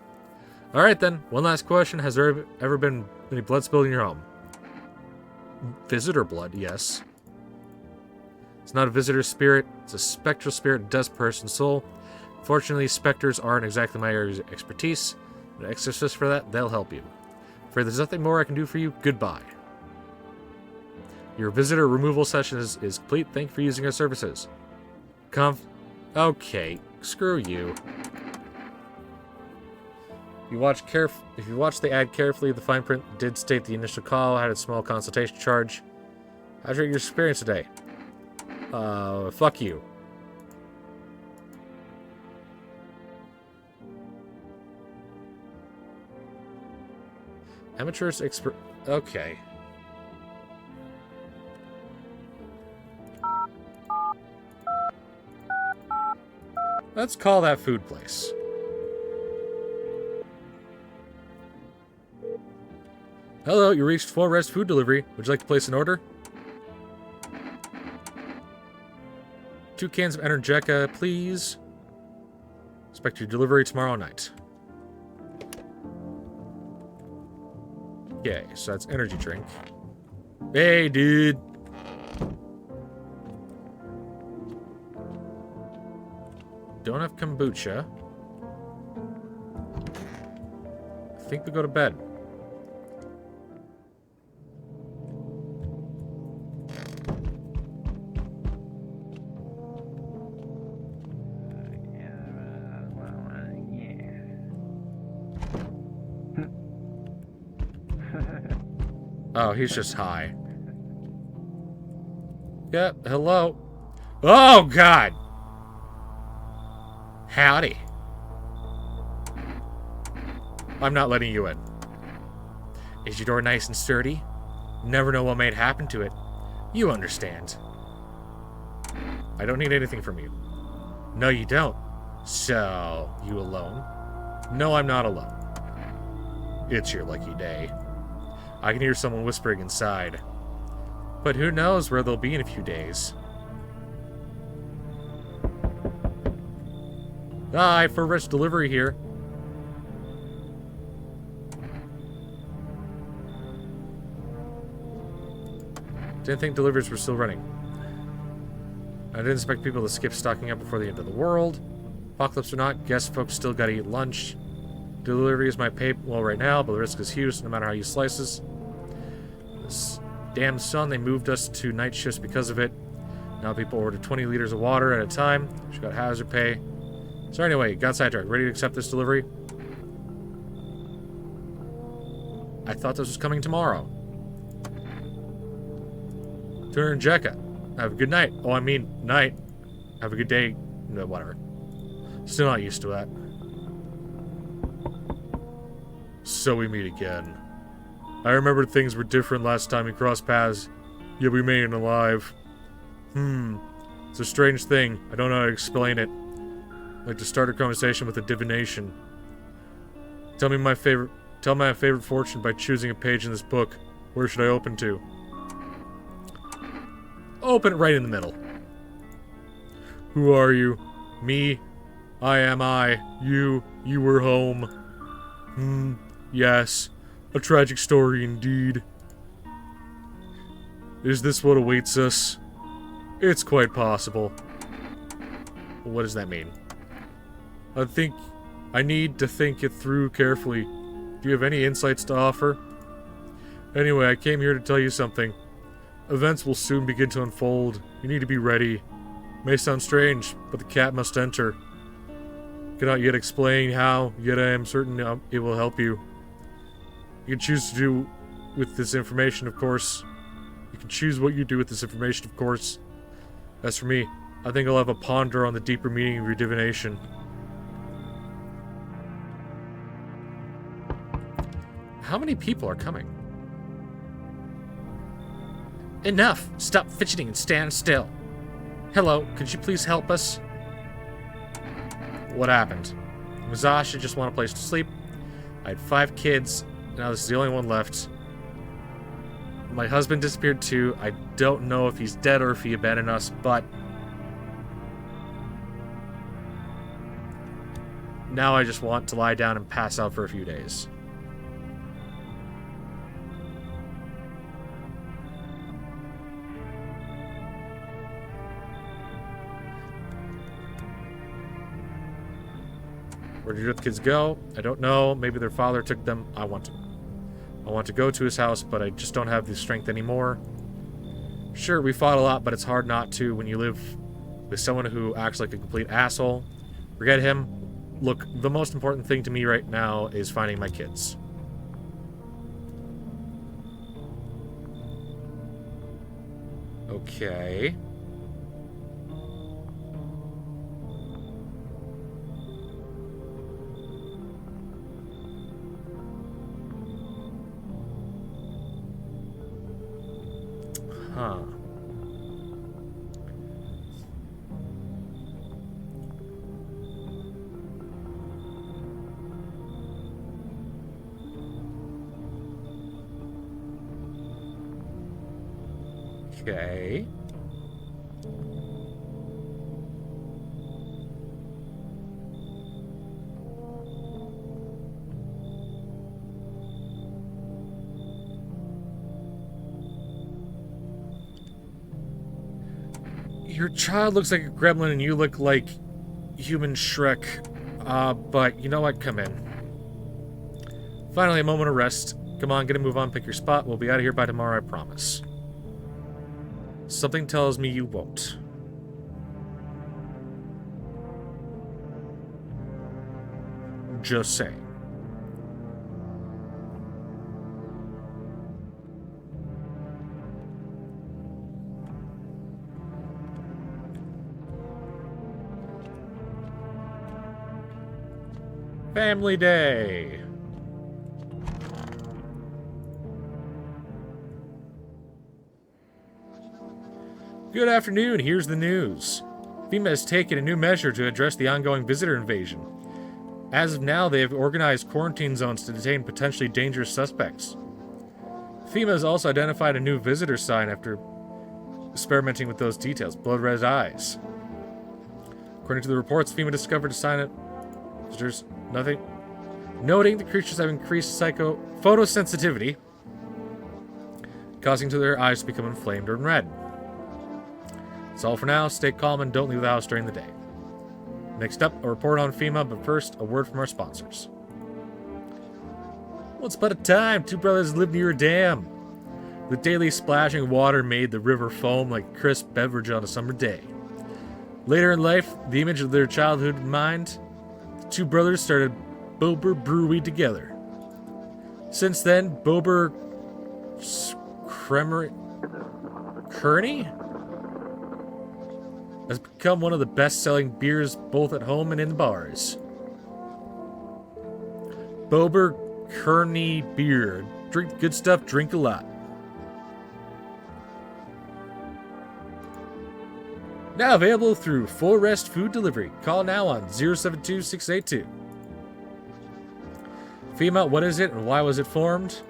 Alright then, one last question. Has there ever been any blood spilled in your home? Visitor blood, yes. It's not a visitor spirit. It's a spectral spirit, dust person soul. Fortunately, specters aren't exactly my area of expertise. An exorcist for that, they'll help you. If there's nothing more I can do for you, goodbye. Your visitor removal session is complete. Thank you for using our services. Okay, screw you. If you watch the ad carefully, the fine print did state the initial call had a small consultation charge. How's your experience today? Fuck you. Amateurs expert. Okay. Let's call that food place. Hello, you reached 4 Rest Food Delivery. Would you like to place an order? 2 cans of Energetica, please. Expect your delivery tomorrow night. Okay, so that's energy drink. Hey, dude. Don't have kombucha. I think we go to bed. Oh, he's just high. Yeah, hello. Oh, God! Howdy. I'm not letting you in. Is your door nice and sturdy? Never know what might happen to it. You understand. I don't need anything from you. No, you don't. So, you alone? No, I'm not alone. It's your lucky day. I can hear someone whispering inside. But who knows where they'll be in a few days. Hi, for Rest Delivery here. Didn't think deliveries were still running. I didn't expect people to skip stocking up before the end of the world. Apocalypse or not, guess folks still gotta eat lunch. Delivery is my pay well right now, but the risk is huge no matter how you slice this. This damn sun, they moved us to night shifts because of it. Now people order 20 liters of water at a time. She got hazard pay. So anyway, got sidetracked. Ready to accept this delivery? I thought this was coming tomorrow. Turner and Jekka. Have a good night. Oh, I mean, night. Have a good day. No, whatever. Still not used to that. So we meet again. I remember things were different last time we crossed paths, yet we made it alive. It's a strange thing. I don't know how to explain it. I'd like to start a conversation with a divination. Tell my favorite fortune by choosing a page in this book. Where should I open to? Open it right in the middle. Who are you? Me. I am I. You. You were home. Yes. A tragic story indeed. Is this what awaits us? It's quite possible. What does that mean? I need to think it through carefully. Do you have any insights to offer? Anyway, I came here to tell you something. Events will soon begin to unfold. You need to be ready. May sound strange, but the cat must enter. Cannot yet explain how, yet I am certain it will help you. You can choose to do with this information, of course. You can choose what you do with this information, of course. As for me, I think I'll have a ponder on the deeper meaning of your divination. How many people are coming? Enough! Stop fidgeting and stand still. Hello, could you please help us? What happened? Masasha just want a place to sleep. I had 5 kids. Now this is the only one left. My husband disappeared too. I don't know if he's dead or if he abandoned us, but... now I just want to lie down and pass out for a few days. Where did the kids go? I don't know. Maybe their father took them. I want to go to his house, but I just don't have the strength anymore. Sure, we fought a lot, but it's hard not to when you live with someone who acts like a complete asshole. Forget him. Look, the most important thing to me right now is finding my kids. Okay. Huh. Okay. Your child looks like a gremlin and you look like human Shrek. But you know what? Come in. Finally, a moment of rest. Come on, get a move on, pick your spot. We'll be out of here by tomorrow, I promise. Something tells me you won't. Just saying. Family Day. Good afternoon, here's the news. FEMA has taken a new measure to address the ongoing visitor invasion. As of now, they have organized quarantine zones to detain potentially dangerous suspects. FEMA has also identified a new visitor sign after experimenting with those details. Blood red eyes. According to the reports, FEMA discovered a sign of visitors. Nothing. Noting the creatures have increased photosensitivity, causing their eyes to become inflamed or red. That's all for now. Stay calm and don't leave the house during the day. Next up, a report on FEMA, but first, a word from our sponsors. Once upon a time, 2 brothers lived near a dam. The daily splashing of water made the river foam like a crisp beverage on a summer day. Later in life, the image of their childhood in mind, the 2 brothers started Bober Brewery together. Since then, Bober Kearney has become one of the best-selling beers both at home and in the bars. Bober Kearney beer. Drink good stuff, drink a lot. Now available through Full Rest Food Delivery. Call now on 072-682. FEMA, what is it and why was it formed?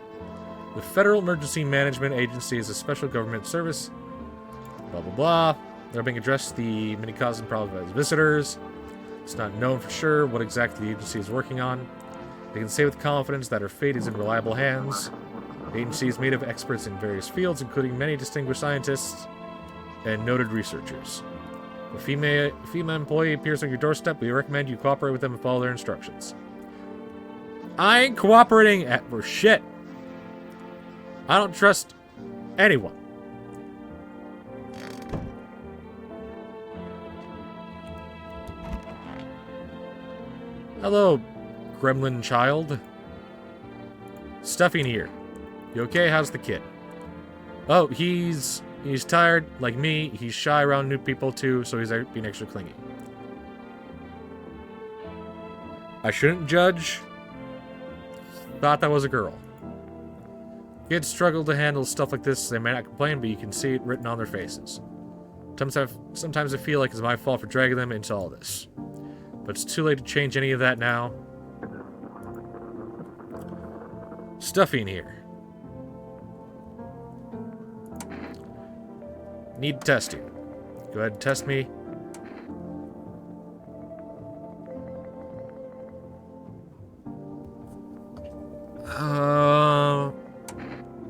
The Federal Emergency Management Agency is a special government service. Blah, blah, blah. They're being addressed the many causes and problems as visitors. It's not known for sure what exactly the agency is working on. They can say with confidence that our fate is in reliable hands. The agency is made of experts in various fields, including many distinguished scientists and noted researchers. If a FEMA employee appears on your doorstep, we recommend you cooperate with them and follow their instructions. I ain't cooperating for shit. I don't trust anyone. Hello, gremlin child. Stuffing here. You okay? How's the kid? Oh, he's tired, like me. He's shy around new people too, so he's being extra clingy. I shouldn't judge. Thought that was a girl. Kids struggle to handle stuff like this. They may not complain, but you can see it written on their faces. Sometimes I feel like it's my fault for dragging them into all this. But it's too late to change any of that now. Stuffing here. Need to test you. Go ahead and test me.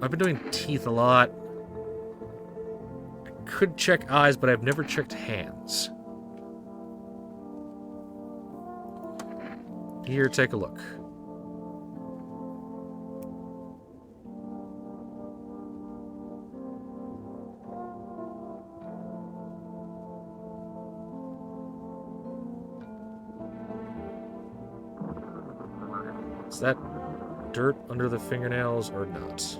I've been doing teeth a lot. I could check eyes, but I've never checked hands. Here, take a look. Is that dirt under the fingernails or not?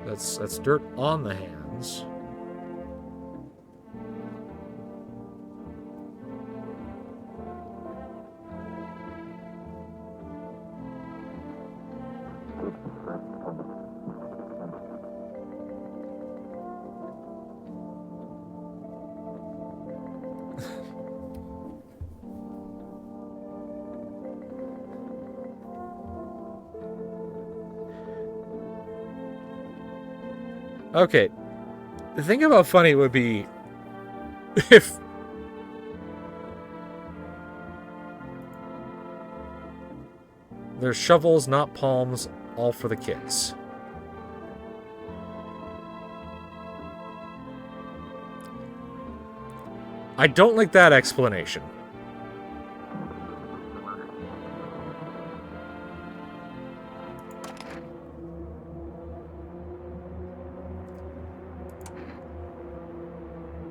That's dirt on the hands. Okay, think about how funny it would be if there's shovels, not palms, all for the kids. I don't like that explanation.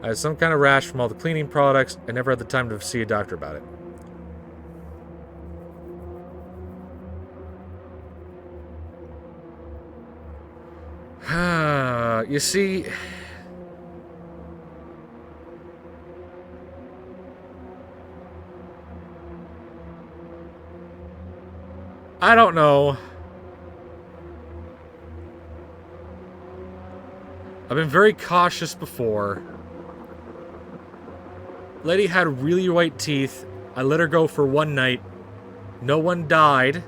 I had some kind of rash from all the cleaning products. I never had the time to see a doctor about it. You see, I don't know. I've been very cautious before. Lady had really white teeth. I let her go for one night. No one died.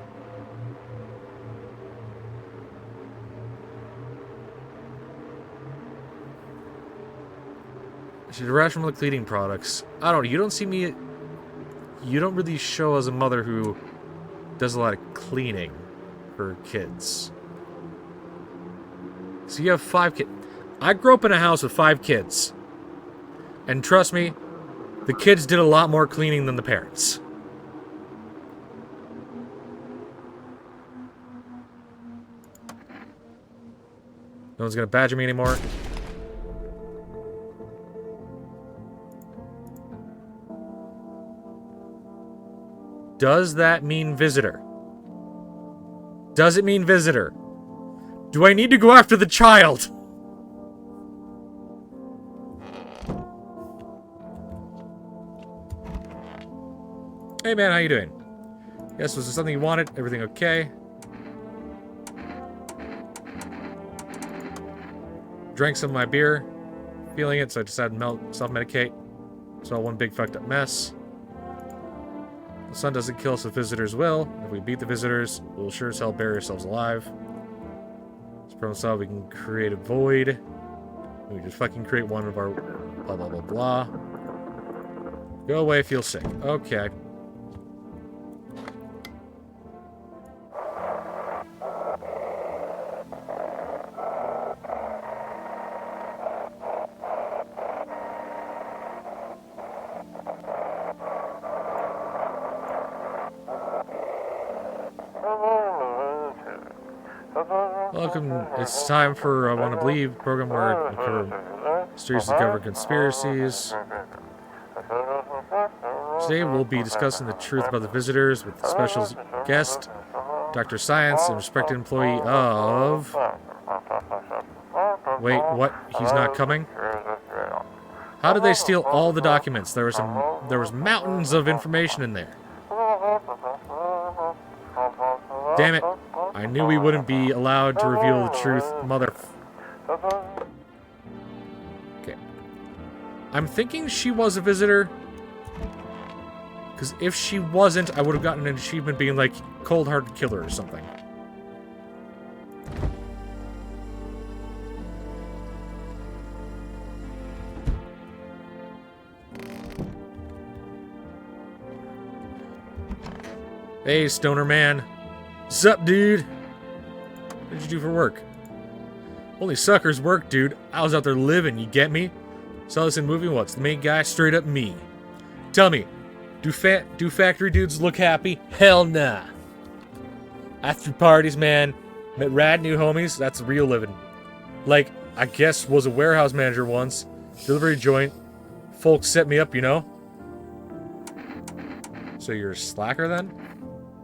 She's a rash from the cleaning products. I don't know. You don't see me... You don't really show as a mother who does a lot of cleaning for kids. So you have 5 kids. I grew up in a house with 5 kids. And trust me, the kids did a lot more cleaning than the parents. No one's gonna badger me anymore. Does that mean visitor? Does it mean visitor? Do I need to go after the child? Hey man, how you doing? Yes, was there something you wanted? Everything okay? Drank some of my beer. Feeling it, so I decided to self-medicate. It's all one big fucked up mess. The sun doesn't kill us, the visitors will. If we beat the visitors, we'll sure as hell bury ourselves alive. As problem solved, we can create a void. We just fucking create one of our blah blah blah blah. Go away, feel sick. Okay. Welcome. It's time for I Want to Believe program where we cover series of government conspiracies. Today we'll be discussing the truth about the visitors with the special guest, Dr. Science, and respected employee of... Wait, what? He's not coming? How did they steal all the documents? There was mountains of information in there. Damn it. I knew we wouldn't be allowed to reveal the truth, mother... Okay. I'm thinking she was a visitor. Because if she wasn't, I would have gotten an achievement being like, cold-hearted killer or something. Hey, stoner man. Sup, dude? What did you do for work? Only suckers work, dude. I was out there living, you get me? Saw this in movie once. The main guy, straight up me. Tell me, do factory dudes look happy? Hell nah. I threw parties, man. Met rad new homies. That's real living. Like, I guess was a warehouse manager once. Delivery joint. Folks set me up, you know? So you're a slacker then?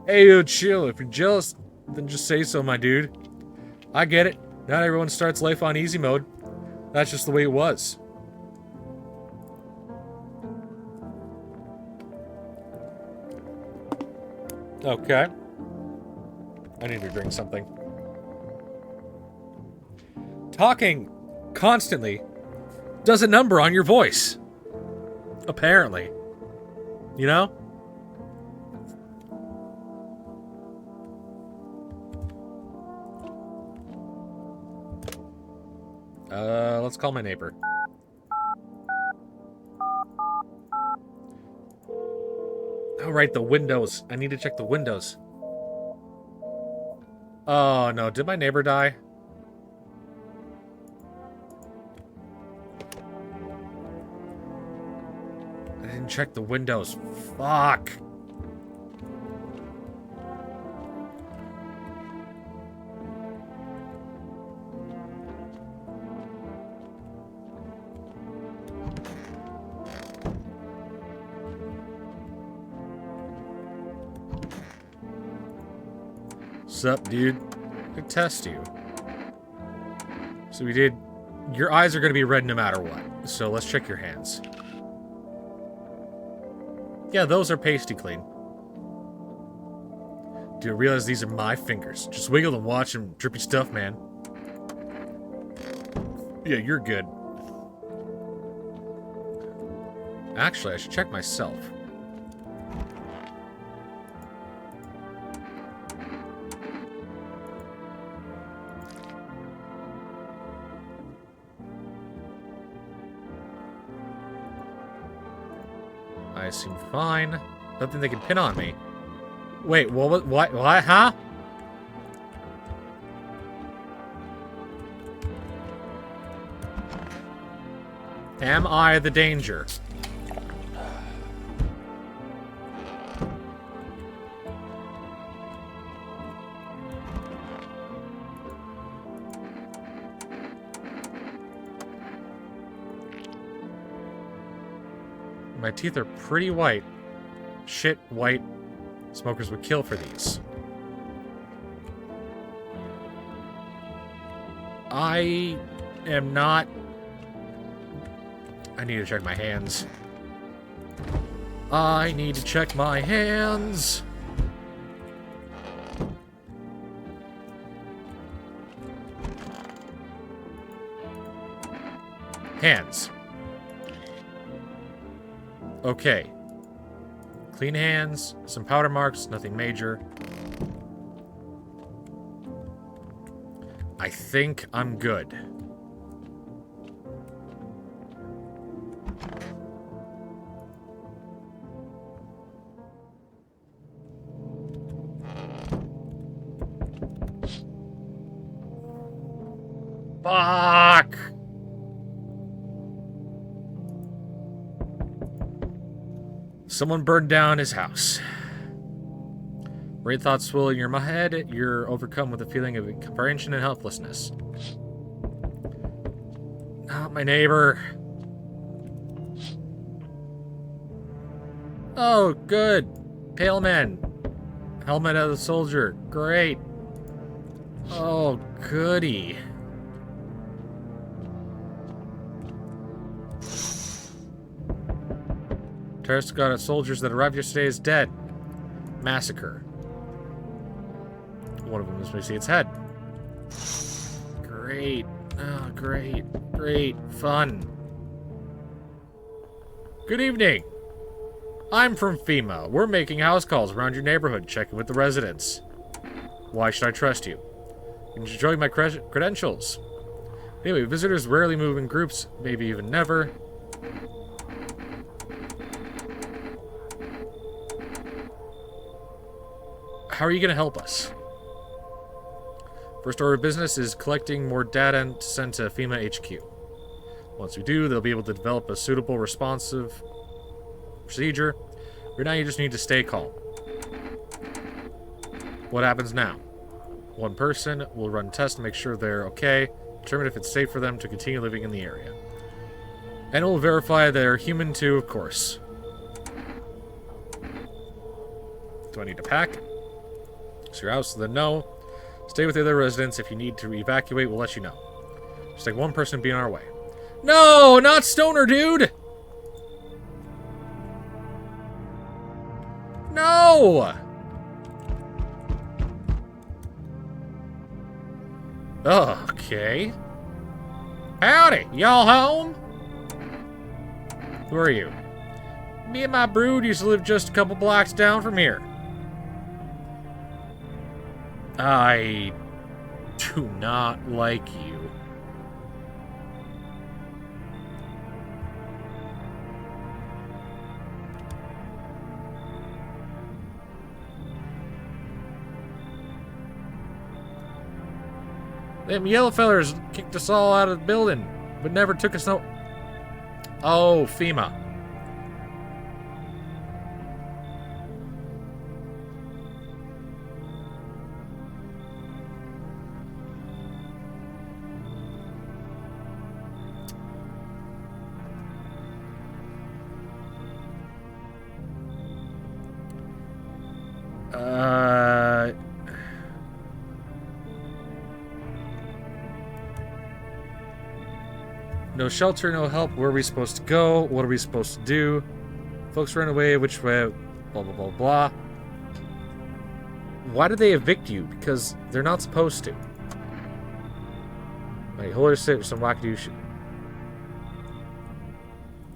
Hey, yo, chill. If you're jealous, then just say so, my dude. I get it. Not everyone starts life on easy mode. That's just the way it was. Okay. I need to drink something. Talking constantly does a number on your voice. Apparently. You know? Let's call my neighbor. Oh, right, the windows. I need to check the windows. Oh, no. Did my neighbor die? I didn't check the windows. Fuck. Sup, dude? I test you. So we did... Your eyes are going to be red no matter what. So let's check your hands. Yeah, those are pasty clean. Do you realize these are my fingers? Just wiggle and watch them drippy stuff, man. Yeah, you're good. Actually, I should check myself. I seem fine. Nothing they can pin on me. Wait, what? What? Huh? Am I the danger? My teeth are pretty white. Shit, white. Smokers would kill for these. I am not... I need to check my hands. I need to check my hands. Hands. Okay. Clean hands, some powder marks, nothing major. I think I'm good. Fuck! Someone burned down his house. Great thoughts swirl in your head. You're overcome with a feeling of comprehension and helplessness. Not my neighbor. Oh, good. Pale man. Helmet of the soldier. Great. Oh, goody. Terrorist squad of soldiers that arrived yesterday is dead. Massacre. One of them is missing its head. Great. Oh, great. Great. Fun. Good evening. I'm from FEMA. We're making house calls around your neighborhood, checking with the residents. Why should I trust you? Enjoy my credentials. Anyway, visitors rarely move in groups, maybe even never. How are you going to help us? First order of business is collecting more data and to send to FEMA HQ. Once we do, they'll be able to develop a suitable, responsive procedure. Right now, you just need to stay calm. What happens now? One person will run tests to make sure they're okay, determine if it's safe for them to continue living in the area. And we'll verify they're human too, of course. Do I need to pack? So your house, then no. Stay with the other residents. If you need to evacuate, we'll let you know. Just take one person to be on our way. No, not Stoner, dude! No! Okay. Howdy, y'all home? Who are you? Me and my brood used to live just a couple blocks down from here. I do not like you. Them yellow fellers kicked us all out of the building, but never took us no... Oh, FEMA. No shelter, no help. Where are we supposed to go? What are we supposed to do? Folks ran away. Which way? Blah, blah, blah, blah. Why did they evict you? Because they're not supposed to. Like, hold her sit with some wackadoo shit.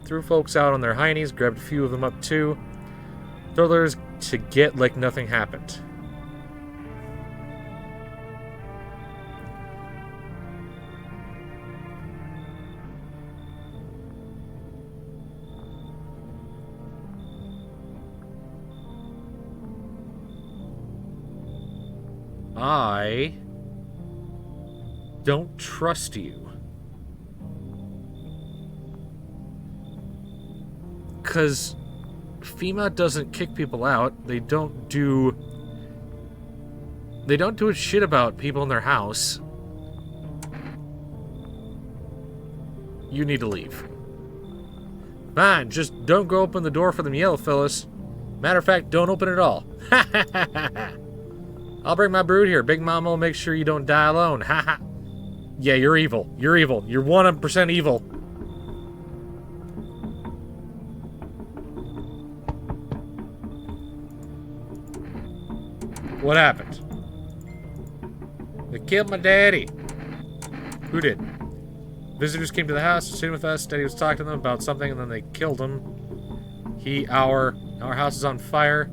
Threw folks out on their heinies, grabbed a few of them up too. Told others to get like nothing happened. I don't trust you. Because FEMA doesn't kick people out. They don't do a shit about people in their house. You need to leave. Fine, just don't go open the door for them yellow fellas. Matter of fact, don't open it all. I'll bring my brood here. Big Mama will make sure you don't die alone. Haha. Yeah, you're evil. You're evil. You're 100% evil. What happened? They killed my daddy. Who did? Visitors came to the house, sitting with us. Daddy was talking to them about something, and then they killed him. Our house is on fire.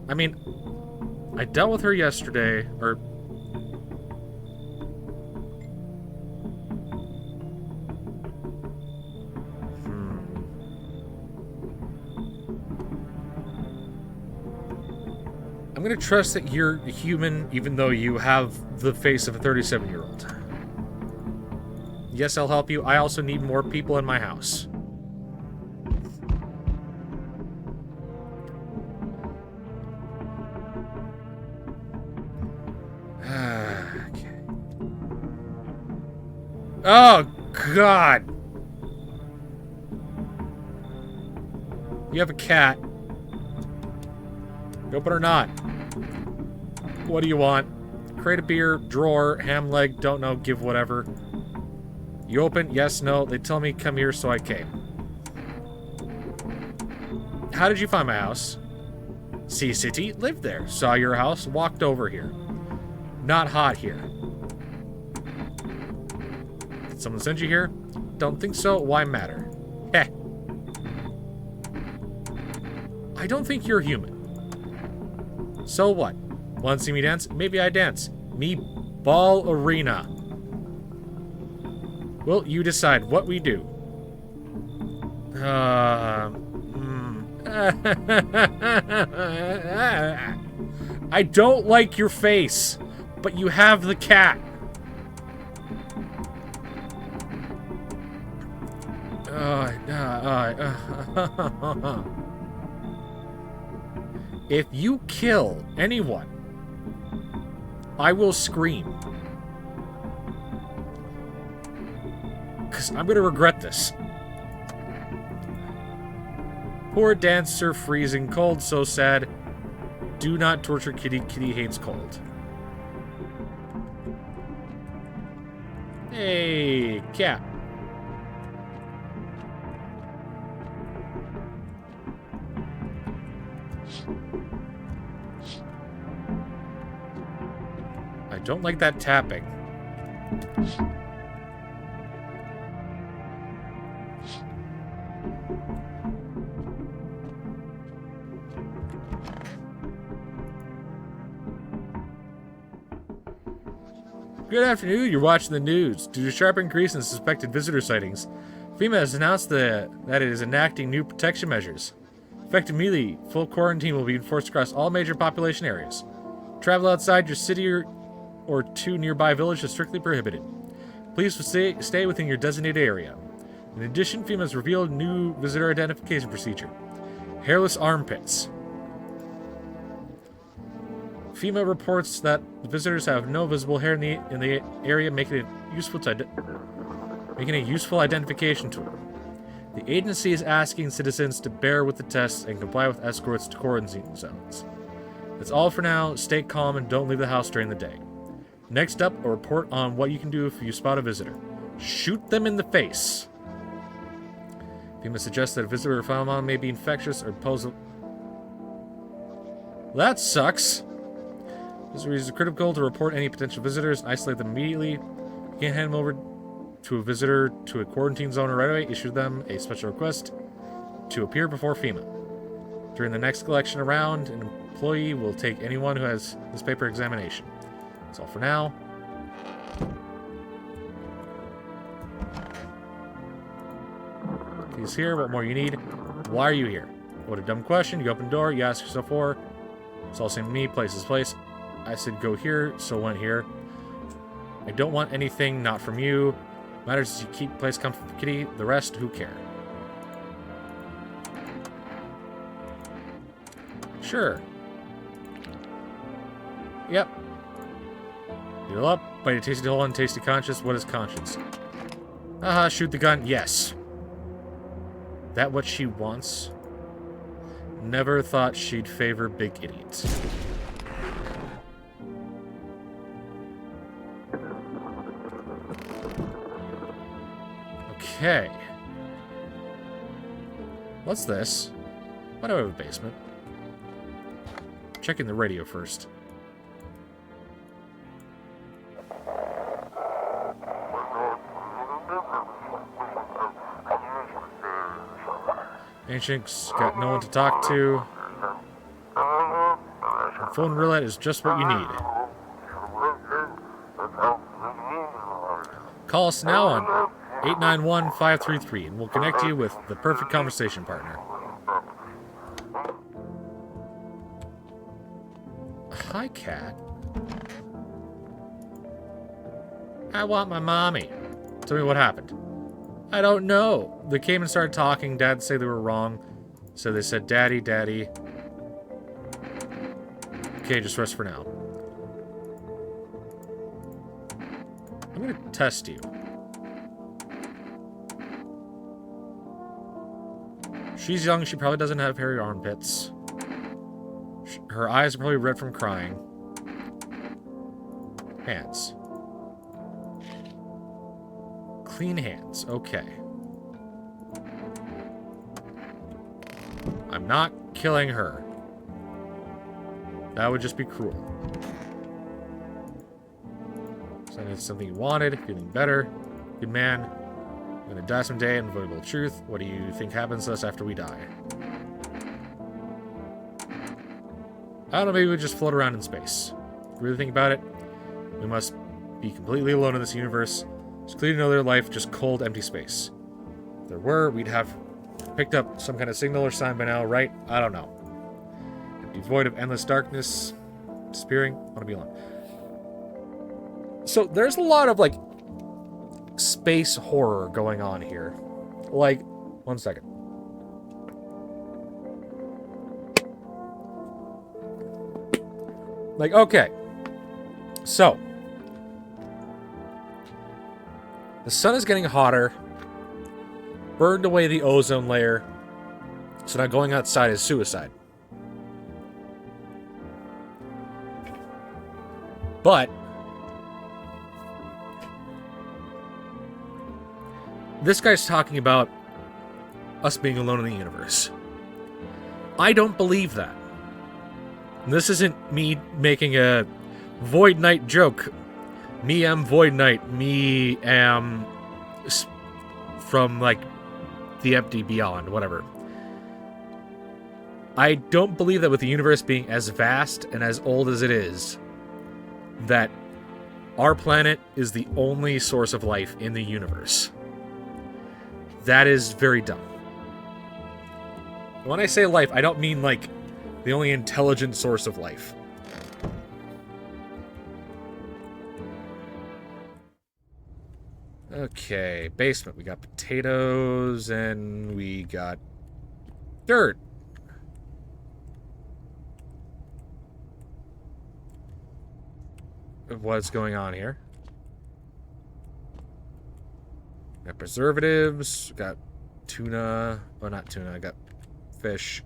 I mean, I dealt with her yesterday, or... I'm gonna trust that you're human, even though you have the face of a 37-year-old. Yes, I'll help you. I also need more people in my house. Okay. Oh, God! You have a cat. Open or not? What do you want? Crate of beer, drawer, ham leg, don't know, give whatever. You open? Yes, no. They tell me come here, so I came. How did you find my house? Sea City, lived there. Saw your house, walked over here. Not hot here. Did someone send you here? Don't think so. Why matter? Heh. I don't think you're human. So what? Want to see me dance? Maybe I dance. Me ball arena. Well, you decide what we do. I don't like your face, but you have the cat. If you kill anyone, I will scream. Because I'm going to regret this. Poor dancer, freezing cold, so sad. Do not torture Kitty. Kitty hates cold. Hey, cat. I don't like that tapping. Good afternoon, you're watching the news. Due to a sharp increase in suspected visitor sightings, FEMA has announced that it is enacting new protection measures. Effective immediately, full quarantine will be enforced across all major population areas. Travel outside your city or to nearby village is strictly prohibited. Please stay within your designated area. In addition, FEMA has revealed a new visitor identification procedure. Hairless armpits. FEMA reports that the visitors have no visible hair in the area, making it a useful identification tool. The agency is asking citizens to bear with the tests and comply with escorts to quarantine zones. That's all for now. Stay calm and don't leave the house during the day. Next up, a report on what you can do if you spot a visitor. Shoot them in the face. FEMA suggests that a visitor phenomenon may be infectious or pose a... That sucks. This is critical to report any potential visitors, isolate them immediately. You can't hand them over to a visitor to a quarantine zone right away. Issue them a special request to appear before FEMA. During the next collection round, an employee will take anyone who has this paper examination. That's all for now. He's here. What more you need? Why are you here? What a dumb question. You open the door, you ask yourself for. It's all the same to me. Place is place. I said go here, so went here. I don't want anything not from you. Matters is you keep place comfort for Kitty. The rest, who care? Sure. Yep. Heal up. Bite a tasty hole and tasty conscience. What is conscience? Haha, shoot the gun. Yes. That what she wants? Never thought she'd favor big idiots. Okay. What's this? Why do I have a basement? Checking the radio first. Ancient's got no one to talk to. The phone roulette is just what you need. Call us now on 891-533 and we'll connect you with the perfect conversation partner. Hi, cat. I want my mommy. Tell me what happened. I don't know. They came and started talking. Dad said they were wrong. So they said, Daddy, Daddy. Okay, just rest for now. I'm gonna test you. She's young. She probably doesn't have hairy armpits. Her eyes are probably red from crying. Hands. Clean hands. Okay. I'm not killing her. That would just be cruel. So it's something you wanted. Feeling better. Good man. I'm gonna die someday. Unavoidable truth. What do you think happens to us after we die? I don't know, maybe we just float around in space. If you really think about it, we must be completely alone in this universe. It's clear to know their life, just cold, empty space. If there were, we'd have picked up some kind of signal or sign by now, right? I don't know. Empty void of endless darkness, disappearing, want to be alone. So there's a lot of, like, space horror going on here. Like, one second. Like, okay. So. The sun is getting hotter. Burned away the ozone layer. So now going outside is suicide. But this guy's talking about us being alone in the universe. I don't believe that. And this isn't me making a Void Knight joke. Me am Void Knight. Me am from, like, the empty beyond, whatever. I don't believe that with the universe being as vast and as old as it is, that our planet is the only source of life in the universe. That is very dumb. When I say life, I don't mean, like, the only intelligent source of life. Okay, basement. We got potatoes and we got dirt. What's going on here? Got preservatives. Got tuna. Well, not tuna. I got fish.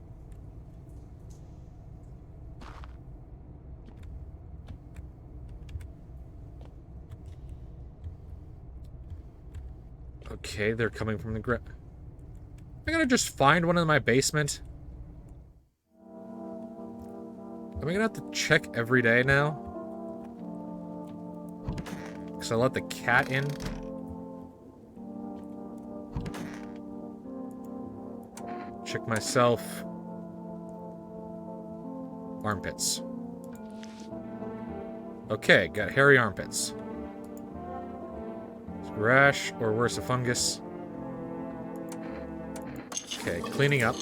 Okay, they're coming from the ground. Am I gonna just find one in my basement? Am I gonna have to check every day now? Because I let the cat in. Check myself. Armpits. Okay, got hairy armpits. Rash, or worse, a fungus. Okay, cleaning up.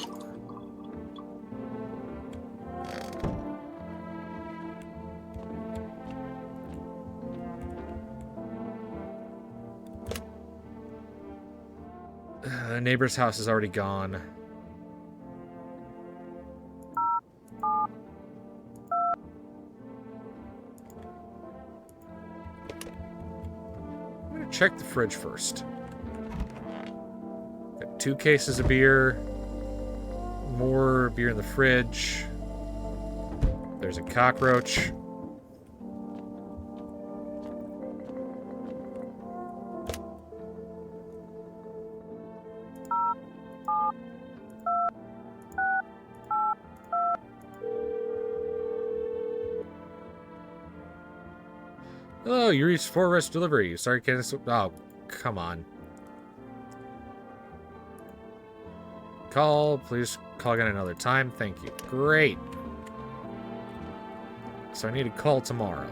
The neighbor's house is already gone. I'm gonna check the fridge first. Got 2 cases of beer. More beer in the fridge. There's a cockroach. Oh, you reached 4 rest delivery. Sorry, Candace. Oh, come on. Call. Please call again another time. Thank you. Great. So I need to call tomorrow.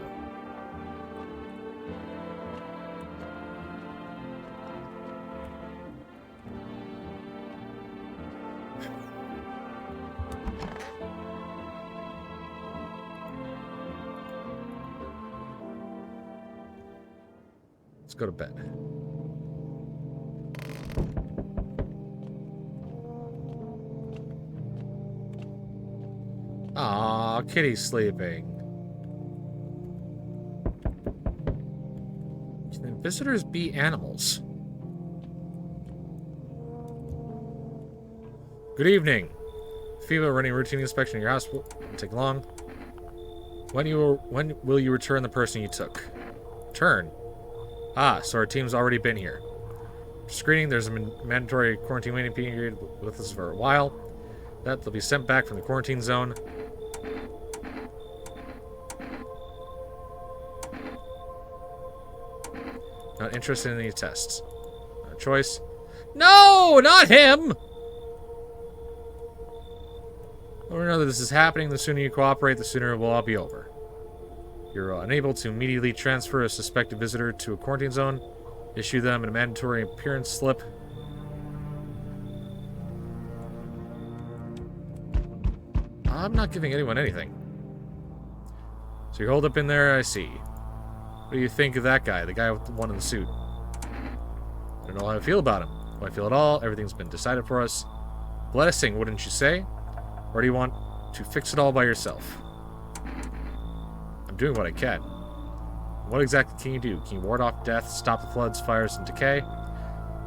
Let's go to bed. Aw, Kitty's sleeping. Can visitors be animals? Good evening. FIBA running routine inspection of your house won't take long. When will you return the person you took? Return? Ah, so our team's already been here. Screening, there's a mandatory quarantine waiting period with us for a while. They'll be sent back from the quarantine zone. Not interested in any tests. No choice. No, not him! The more that this is happening, the sooner you cooperate, the sooner it will all be over. You're unable to immediately transfer a suspected visitor to a quarantine zone. Issue them a mandatory appearance slip. I'm not giving anyone anything. So you hold up in there, I see. What do you think of that guy, the guy with the one in the suit? I don't know how I feel about him. Do I feel at all? Everything's been decided for us. Blessing, wouldn't you say? Or do you want to fix it all by yourself? I'm doing what I can. What exactly can you do? Can you ward off death, stop the floods, fires, and decay?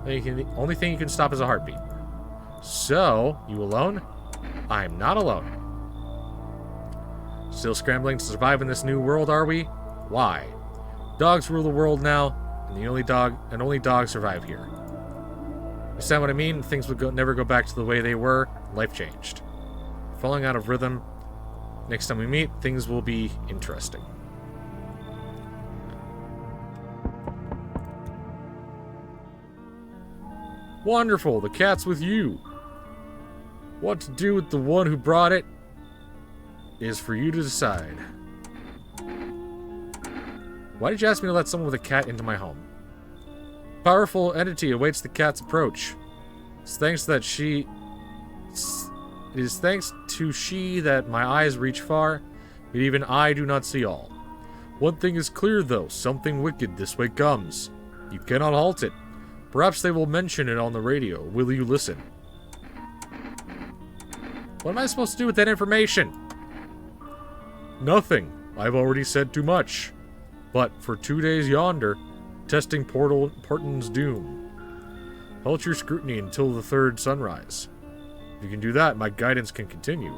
The only thing you can stop is a heartbeat. So, you alone? I'm not alone. Still scrambling to survive in this new world, are we? Why? Dogs rule the world now, and only dogs survive here. Understand what I mean? Things would never go back to the way they were. Life changed. Falling out of rhythm. Next time we meet, things will be interesting. Wonderful, the cat's with you. What to do with the one who brought it is for you to decide. Why did you ask me to let someone with a cat into my home? Powerful entity awaits the cat's approach. It's thanks to she that my eyes reach far, but even I do not see all. One thing is clear, though. Something wicked this way comes. You cannot halt it. Perhaps they will mention it on the radio. Will you listen? What am I supposed to do with that information? Nothing. I've already said too much. But for 2 days yonder, testing Portland's doom. Halt your scrutiny until the third sunrise. If you can do that, my guidance can continue.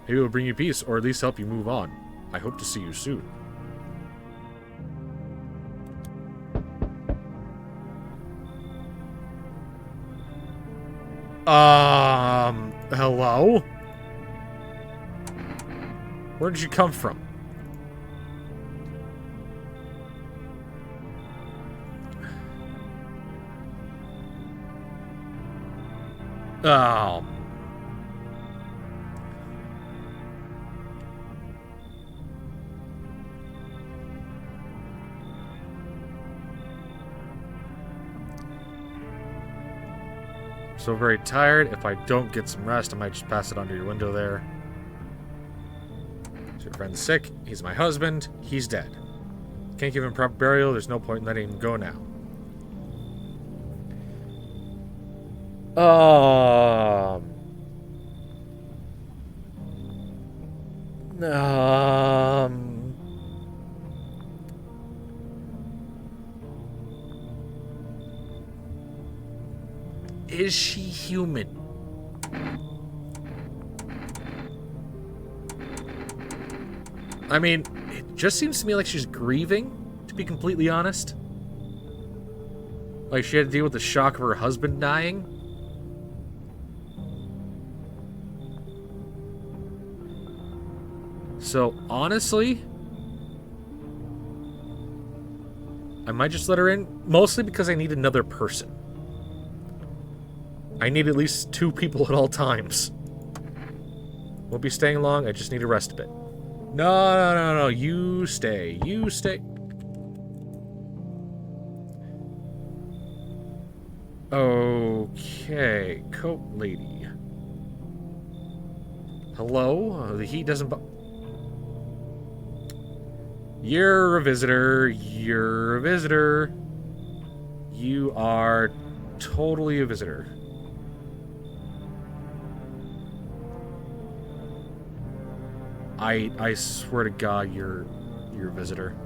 Maybe it will bring you peace, or at least help you move on. I hope to see you soon. Hello? Where did you come from? Oh. So very tired. If I don't get some rest, I might just pass it under your window there. So your friend's sick. He's my husband. He's dead. Can't give him proper burial. There's no point in letting him go now. Is she human? I mean, it just seems to me like she's grieving, to be completely honest. Like she had to deal with the shock of her husband dying. So, honestly, I might just let her in, mostly because I need another person. I need at least 2 people at all times. Won't be staying long, I just need to rest a bit. No, you stay, you stay. Okay, coat lady. Hello? The heat doesn't You're a visitor. You're a visitor. You are totally a visitor. I swear to God, you're a visitor.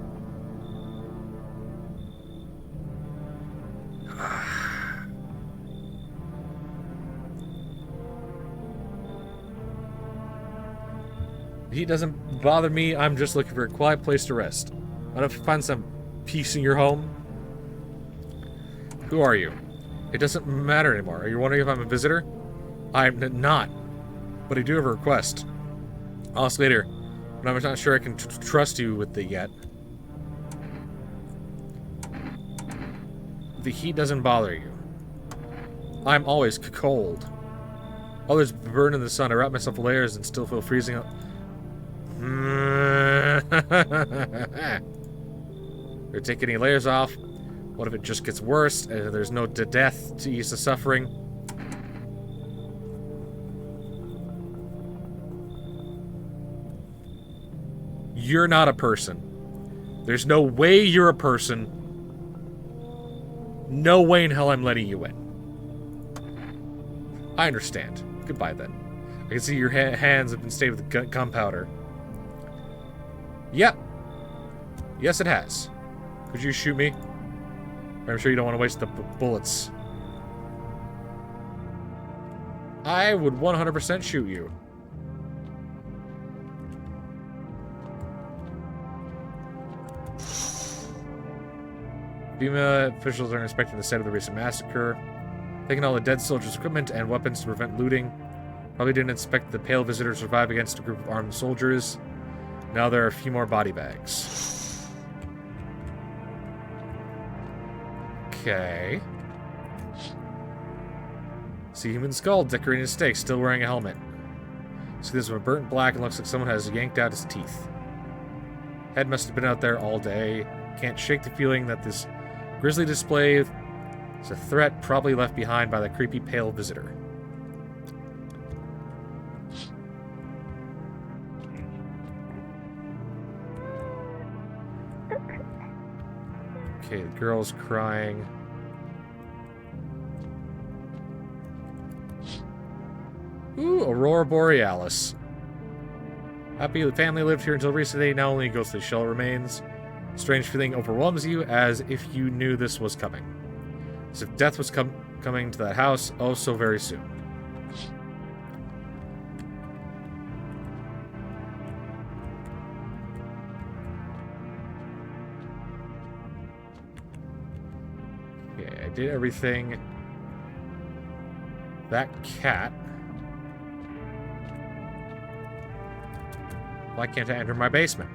He doesn't bother me. I'm just looking for a quiet place to rest. I don't find some peace in your home. Who are you? It doesn't matter anymore. Are you wondering if I'm a visitor? I'm not. But I do have a request. I'll ask later. But I'm not sure I can trust you with it yet. The heat doesn't bother you. I'm always cold. Others burn in the sun. I wrap myself in layers and still feel freezing up. Or take any layers off. What if it just gets worse and there's no death to ease the suffering? You're not a person. There's no way you're a person. No way in hell I'm letting you in. I understand. Goodbye then. I can see your hands have been stained with gunpowder. Yep. Yes, it has. Could you shoot me? I'm sure you don't want to waste the bullets. I would 100% shoot you. FEMA officials are inspecting the site of the recent massacre. Taking all the dead soldiers' equipment and weapons to prevent looting. Probably didn't expect the pale visitor to survive against a group of armed soldiers. Now there are a few more body bags. Okay. See human skull decorating a stake, still wearing a helmet. See this one burnt black and looks like someone has yanked out his teeth. Head must have been out there all day. Can't shake the feeling that this grisly display is a threat probably left behind by the creepy pale visitor. Okay, the girl's crying. Ooh, Aurora Borealis. Happy the family lived here until recently, now only ghostly shell remains. Strange feeling overwhelms you, as if you knew this was coming. As if death was coming to that house, oh so very soon. Okay, I did everything. That cat. Why can't I enter my basement?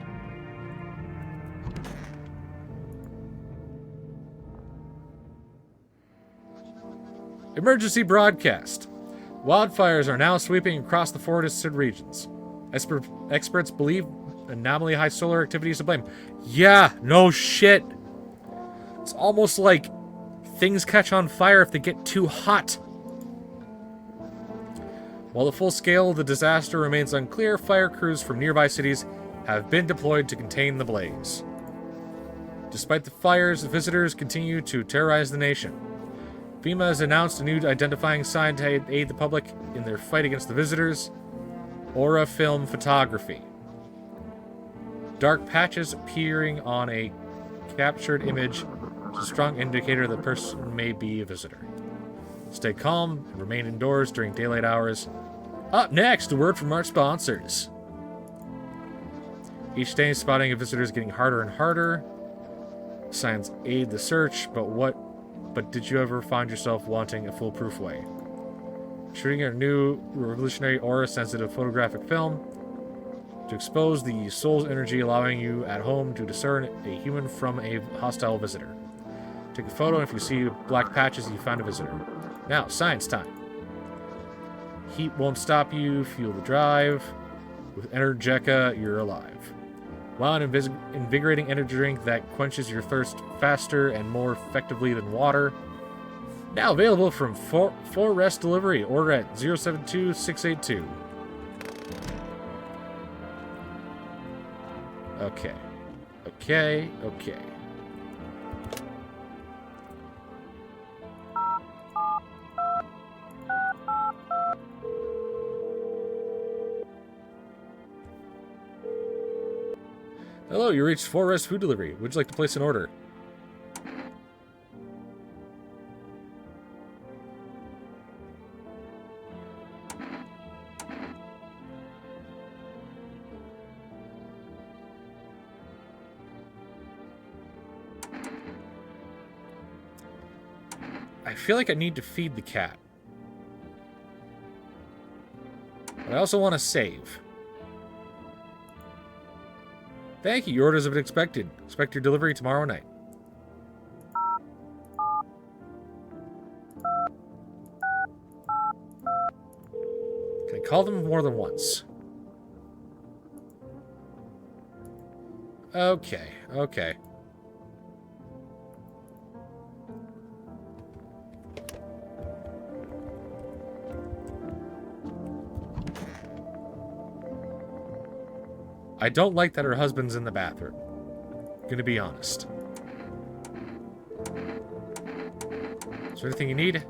Emergency broadcast. Wildfires are now sweeping across the forested regions. Experts believe anomaly high solar activity is to blame. Yeah, no shit. It's almost like things catch on fire if they get too hot. While the full scale of the disaster remains unclear, fire crews from nearby cities have been deployed to contain the blaze. Despite the fires, visitors continue to terrorize the nation. FEMA has announced a new identifying sign to aid the public in their fight against the visitors. Aura film photography. Dark patches appearing on a captured image is a strong indicator the person may be a visitor. Stay calm and remain indoors during daylight hours. Up next, a word from our sponsors. Each day, spotting a visitor is getting harder and harder. Signs aid the search, but did you ever find yourself wanting a foolproof way? Shooting a new revolutionary aura-sensitive photographic film to expose the soul's energy, allowing you at home to discern a human from a hostile visitor. Take a photo, and if you see black patches, you found a visitor. Now, science time. Heat won't stop you. Fuel the drive. With Energeca, you're alive. Wow, an invigorating energy drink that quenches your thirst faster and more effectively than water. Now available from 4Rest Delivery. Order at 072-682. Okay. Hello, you reached 4Rest Food Delivery. Would you like to place an order? I feel like I need to feed the cat. But I also want to save. Thank you. Your orders have been expected. Expect your delivery tomorrow night. Can I call them more than once? Okay. I don't like that her husband's in the bathroom. Gonna be honest. Is there anything you need?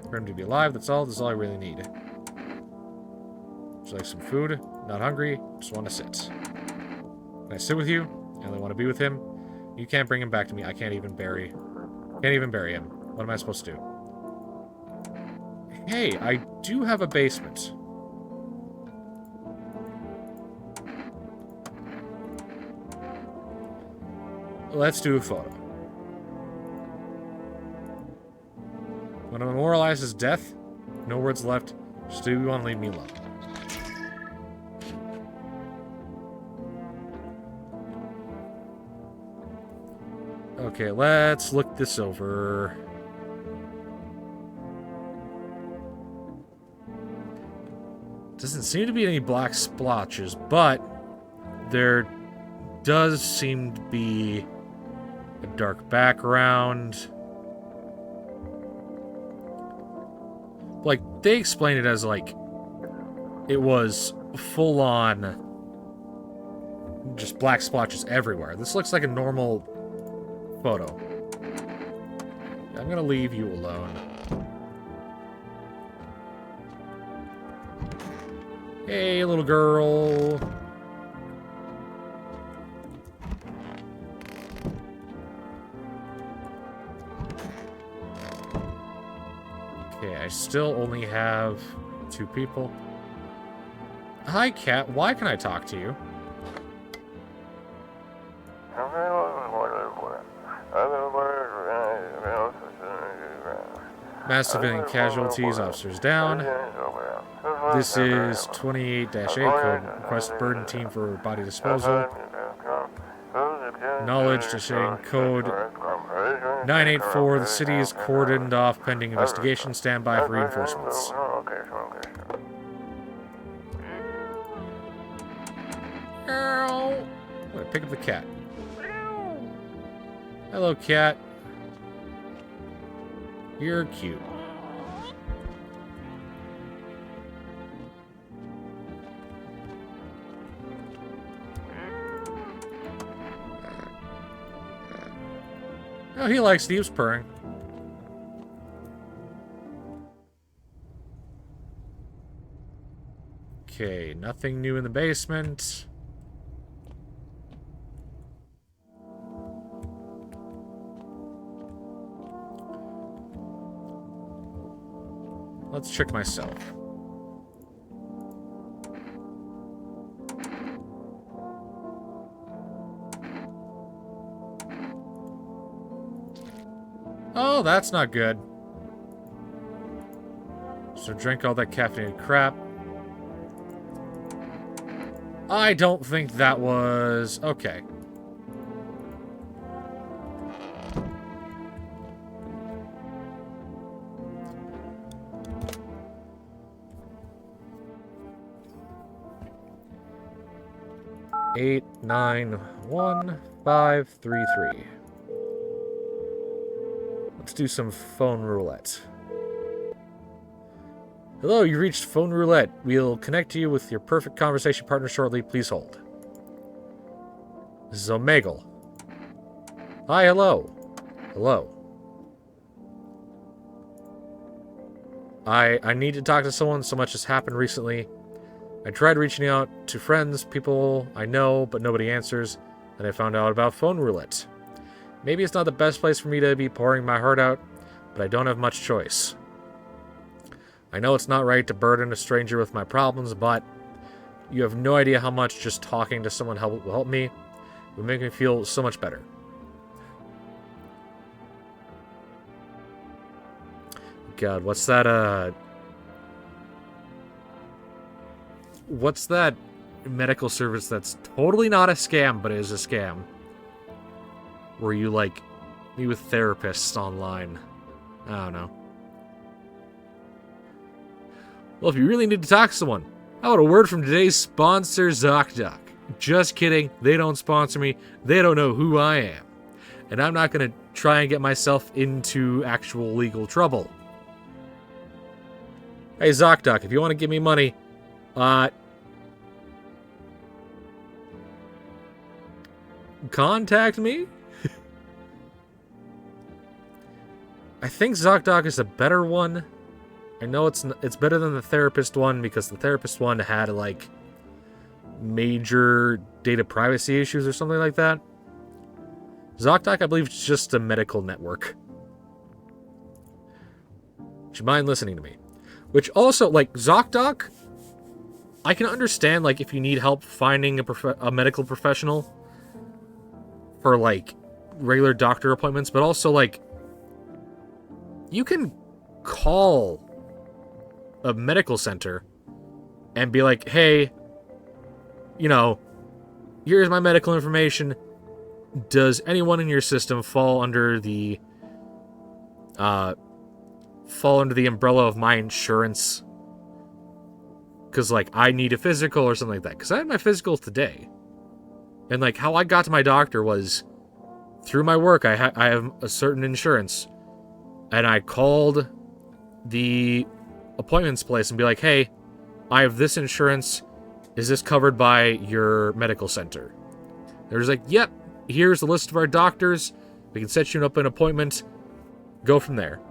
For him to be alive, that's all. That's all I really need. Would you like some food? Not hungry. Just want to sit. Can I sit with you? I only want to be with him. You can't bring him back to me. I can't even bury him. What am I supposed to do? Hey, I do have a basement. Let's do a photo. When I memorialize his death, no words left. Just do you want to leave me alone? Okay, let's look this over. Doesn't seem to be any black splotches, but there does seem to be a dark background. Like, they explained it as, like, it was full-on just black splotches everywhere. This looks like a normal photo. I'm gonna leave you alone. Hey, little girl. Okay, I still only have 2 people. Hi, cat. Why can I talk to you? Massive civilian casualties, officers down. This is 28-8 code. Request burden team for body disposal. Knowledge to sharing code 984. The city is cordoned off pending investigation. Stand by for reinforcements. I'm gonna pick up the cat. Hello, cat. You're cute. Oh, he likes Steve's purring. Okay, nothing new in the basement. Let's check myself. Oh, that's not good. So drink all that caffeinated crap. I don't think that was... Okay. Eight, 9, 1, 5, 3, 3. Let's do some phone roulette. Hello, you reached phone roulette. We'll connect you with your perfect conversation partner shortly. Please hold. This is Omegle. Hi, hello. Hello. I need to talk to someone. So much has happened recently. I tried reaching out to friends, people I know, but nobody answers. And I found out about phone roulette. Maybe it's not the best place for me to be pouring my heart out, but I don't have much choice. I know it's not right to burden a stranger with my problems, but you have no idea how much just talking to someone will help me. It will make me feel so much better. God, what's that, what's that medical service that's totally not a scam, but is a scam? Where you, like, meet with therapists online. I don't know. Well, if you really need to talk to someone, how about a word from today's sponsor, ZocDoc? Just kidding. They don't sponsor me. They don't know who I am. And I'm not going to try and get myself into actual legal trouble. Hey, ZocDoc, if you want to give me money, contact me? I think ZocDoc is a better one. I know it's better than the therapist one because the therapist one had, like, major data privacy issues or something like that. ZocDoc, I believe, is just a medical network. Would you mind listening to me? Which also, like, ZocDoc, I can understand, like, if you need help finding a medical professional for, like, regular doctor appointments, but also, like, you can call a medical center and be like, hey, you know, here's my medical information. Does anyone in your system fall under the umbrella of my insurance? Because, like, I need a physical or something like that. Because I had my physical today. And, like, how I got to my doctor was through my work. I have a certain insurance. And I called the appointments place and be like, hey, I have this insurance. Is this covered by your medical center? They're just like, yep, here's the list of our doctors. We can set you up an appointment. Go from there.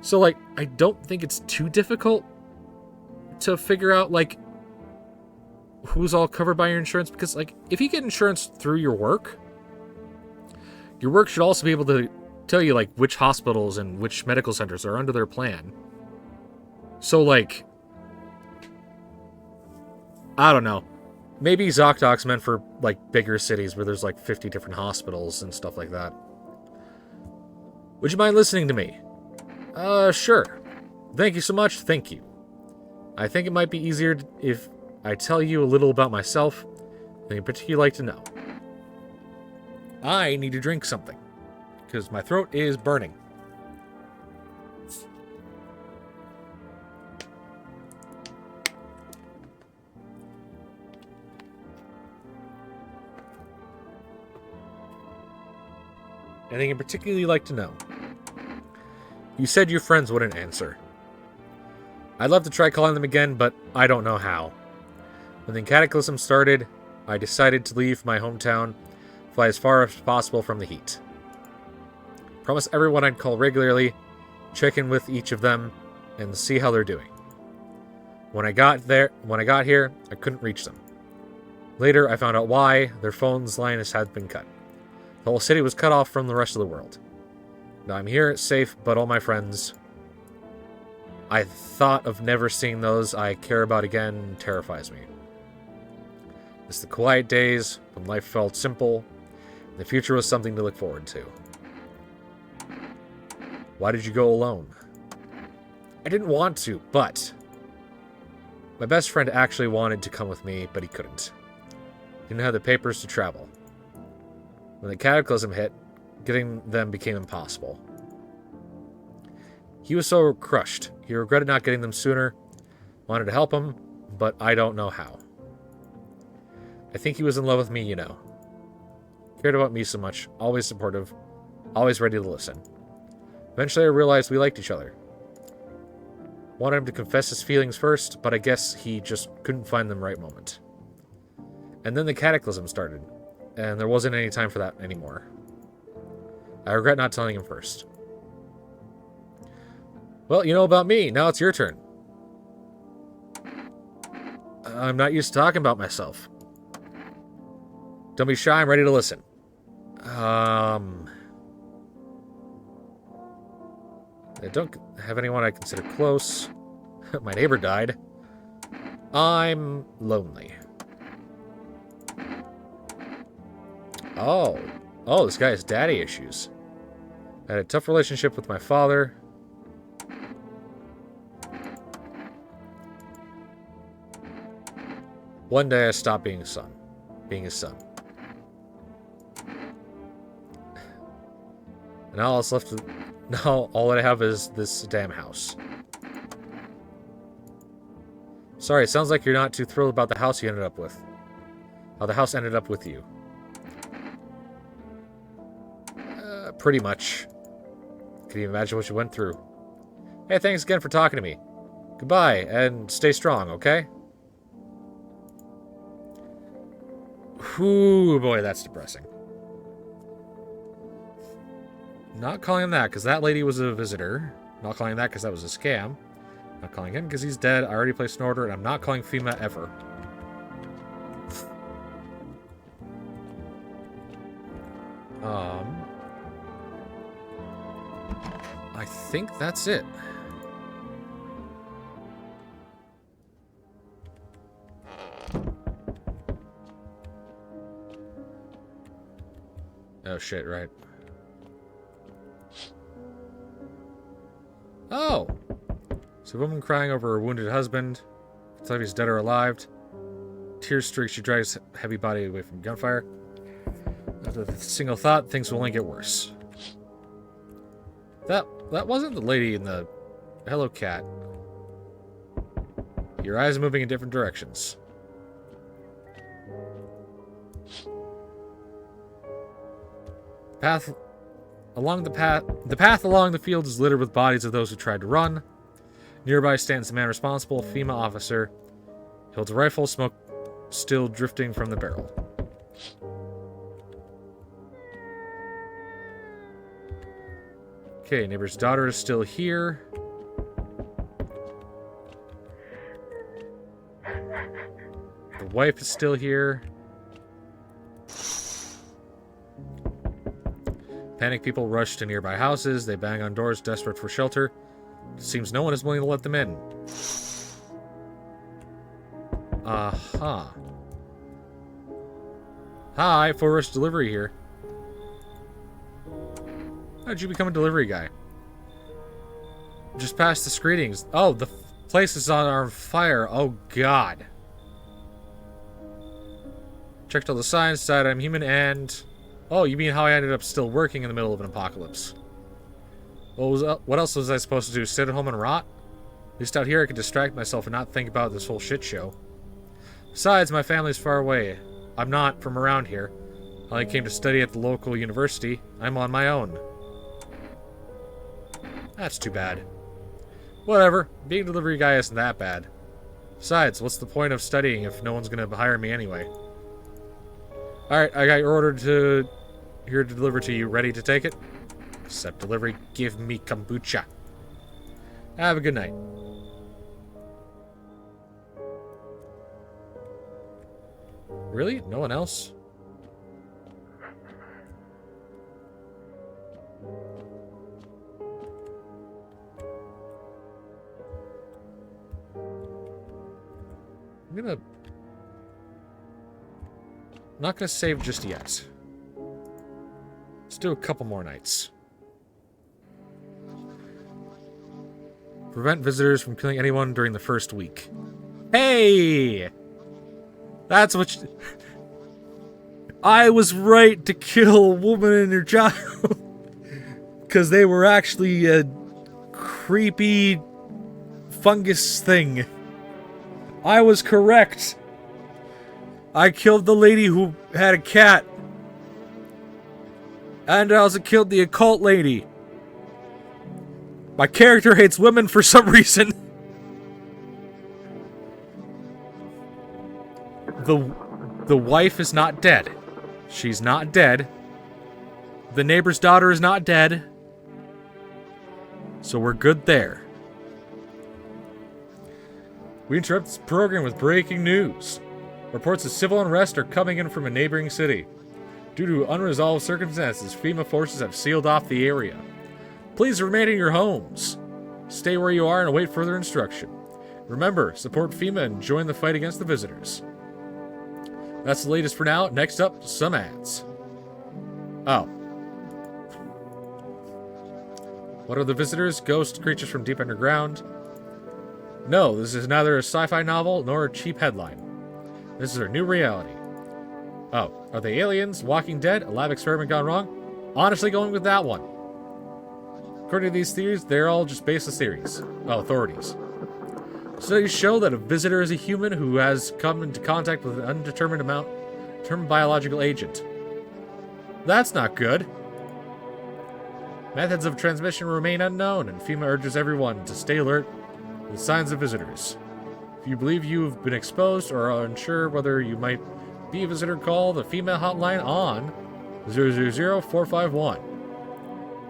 So, like, I don't think it's too difficult to figure out, like, who's all covered by your insurance. Because, like, if you get insurance through your work should also be able to tell you, like, which hospitals and which medical centers are under their plan. So, like, I don't know. Maybe ZocDoc's meant for, like, bigger cities where there's, like, 50 different hospitals and stuff like that. Would you mind listening to me? Sure. Thank you so much. Thank you. I think it might be easier if I tell you a little about myself, anything in particular you'd like to know. I need to drink something, because my throat is burning. Anything in particular you'd like to know? You said your friends wouldn't answer. I'd love to try calling them again, but I don't know how. When the cataclysm started, I decided to leave my hometown, fly as far as possible from the heat. Promise everyone I'd call regularly, check in with each of them, and see how they're doing. When I got here, I couldn't reach them. Later, I found out why. Their phone's lines had been cut. The whole city was cut off from the rest of the world. Now I'm here, safe, but all my friends... I thought of never seeing those I care about again terrifies me. It's the quiet days when life felt simple, and the future was something to look forward to. Why did you go alone? I didn't want to, but my best friend actually wanted to come with me, but he couldn't. He didn't have the papers to travel. When the cataclysm hit, getting them became impossible. He was so crushed. He regretted not getting them sooner. Wanted to help him, but I don't know how. I think he was in love with me, you know. Cared about me so much, always supportive, always ready to listen. Eventually I realized we liked each other. Wanted him to confess his feelings first, but I guess he just couldn't find the right moment. And then the cataclysm started, and there wasn't any time for that anymore. I regret not telling him first. Well, you know about me. Now it's your turn. I'm not used to talking about myself. Don't be shy. I'm ready to listen. I don't have anyone I consider close. My neighbor died. I'm lonely. Oh, this guy has daddy issues. I had a tough relationship with my father. One day I stopped being his son. And now all that I have is this damn house. Sorry, it sounds like you're not too thrilled about the house you ended up with. How the house ended up with you. Pretty much. Can you imagine what you went through? Hey, thanks again for talking to me. Goodbye, and stay strong, okay? Ooh, boy, that's depressing. Not calling him that, because that lady was a visitor. Not calling that, because that was a scam. Not calling him, because he's dead. I already placed an order, and I'm not calling FEMA ever. I think that's it. Oh, shit, right. Oh! So a woman crying over her wounded husband. It's like he's dead or alive. Tears streak, she drags heavy body away from gunfire. With a single thought, things will only get worse. That wasn't the lady in the... Hello, cat. Your eyes are moving in different directions. The path along the field is littered with bodies of those who tried to run. Nearby stands the man responsible, a FEMA officer. He holds a rifle, smoke still drifting from the barrel. Okay, neighbor's daughter is still here. The wife is still here. Panicked people rush to nearby houses. They bang on doors, desperate for shelter. It seems no one is willing to let them in. Aha. Hi, Forest Delivery here. How'd you become a delivery guy? Just past the screenings. Oh, the place is on fire. Oh, God. Checked all the signs, decided I'm human, and... Oh, you mean how I ended up still working in the middle of an apocalypse? What else was I supposed to do? Sit at home and rot? At least out here I could distract myself and not think about this whole shit show. Besides, my family's far away. I'm not from around here. I only came to study at the local university. I'm on my own. That's too bad. Whatever. Being a delivery guy isn't that bad. Besides, what's the point of studying if no one's gonna hire me anyway? Alright, I got your order here to deliver to you. Ready to take it? Accept delivery. Give me kombucha. Have a good night. Really? No one else? I'm not gonna save just yet. Let's do a couple more nights. Prevent visitors from killing anyone during the first week. Hey! That's what I was right to kill a woman and her child. Because they were actually a creepy fungus thing. I was correct. I killed the lady who had a cat. And I also killed the occult lady. My character hates women for some reason. The wife is not dead. She's not dead. The neighbor's daughter is not dead. So we're good there. We interrupt this program with breaking news. Reports of civil unrest are coming in from a neighboring city. Due to unresolved circumstances, FEMA forces have sealed off the area. Please remain in your homes. Stay where you are and await further instruction. Remember, support FEMA and join the fight against the visitors. That's the latest for now. Next up, some ads. Oh. What are the visitors? Ghost creatures from deep underground? No, this is neither a sci-fi novel nor a cheap headline. This is our new reality. Oh, are they aliens? Walking Dead? A lab experiment gone wrong? Honestly, going with that one. According to these theories, they're all just baseless theories. Oh, authorities. Studies show that a visitor is a human who has come into contact with an undetermined biological agent. That's not good. Methods of transmission remain unknown, and FEMA urges everyone to stay alert with signs of visitors. If you believe you've been exposed or are unsure whether you might be a visitor, call the FEMA hotline on 000-451.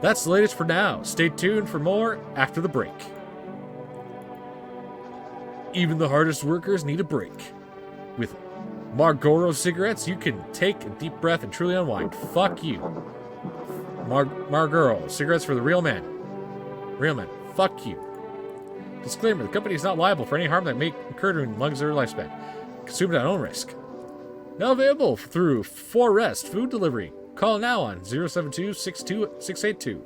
That's the latest for now. Stay tuned for more after the break. Even the hardest workers need a break. With Marlboro cigarettes, you can take a deep breath and truly unwind. Fuck you. Marlboro cigarettes for the real men. Real men. Fuck you. Disclaimer, the company is not liable for any harm that may occur during lungs or lifespan. Consumed at own risk. Now available through 4Rest Food Delivery. Call now on 072-62682.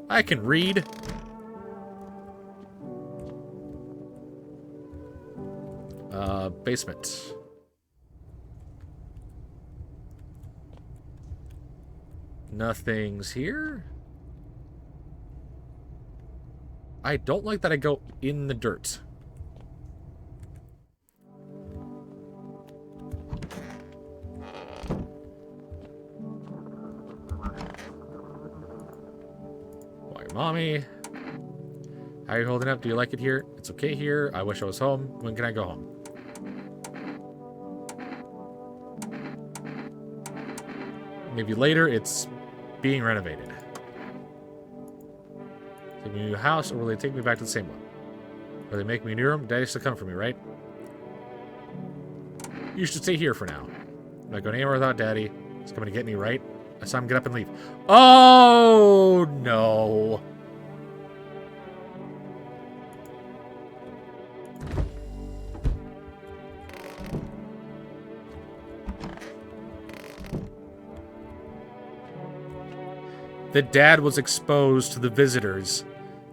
I can read. Basement. Nothing's here. I don't like that I go in the dirt. Why, mommy? How are you holding up? Do you like it here? It's okay here. I wish I was home. When can I go home? Maybe later. It's being renovated. Take me to a new house, or will they take me back to the same one? Or they make me a new room? Daddy's still coming for me, right? You should stay here for now. I'm not going anywhere without Daddy. He's coming to get me, right? I saw him get up and leave. Oh, no. The dad was exposed to the visitors.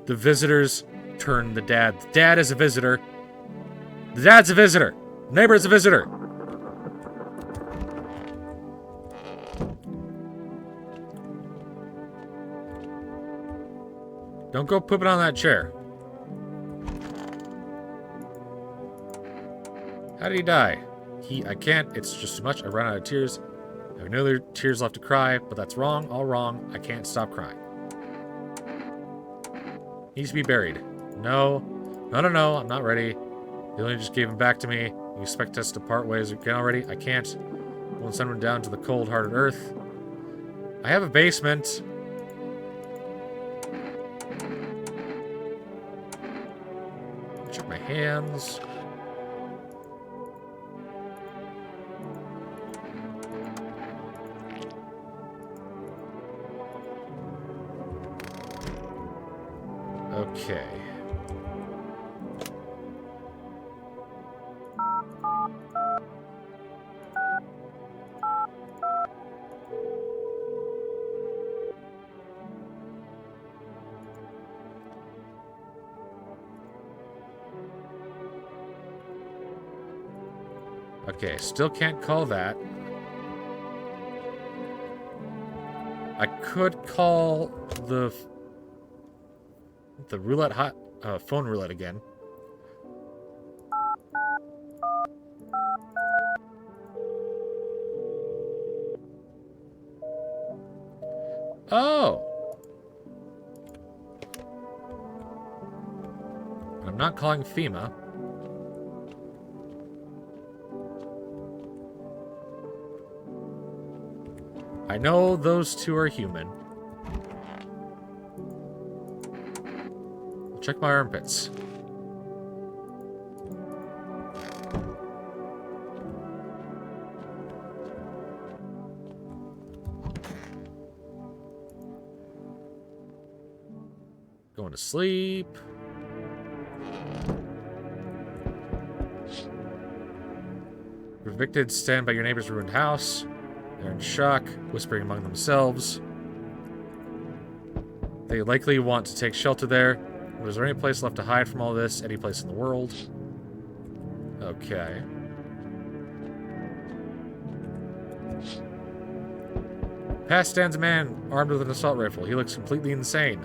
The visitors turned the dad. The dad is a visitor. The dad's a visitor. The neighbor is a visitor. Don't go pooping on that chair. How did he die? I can't. It's just too much. I ran out of tears. I have no other tears left to cry, but that's wrong. All wrong. I can't stop crying. Needs to be buried. No. No. I'm not ready. They only just gave him back to me. You expect us to part ways again already? I can't. Won't send him down to the cold-hearted earth. I have a basement. Check my hands. Okay. Okay, still can't call that. I could call the roulette phone roulette again. Oh! I'm not calling FEMA. I know those two are human. I'll check my armpits. Going to sleep. Evicted, stand by your neighbor's ruined house. They're in shock, whispering among themselves. They likely want to take shelter there. But is there any place left to hide from all this? Any place in the world? Okay. Past stands a man, armed with an assault rifle. He looks completely insane.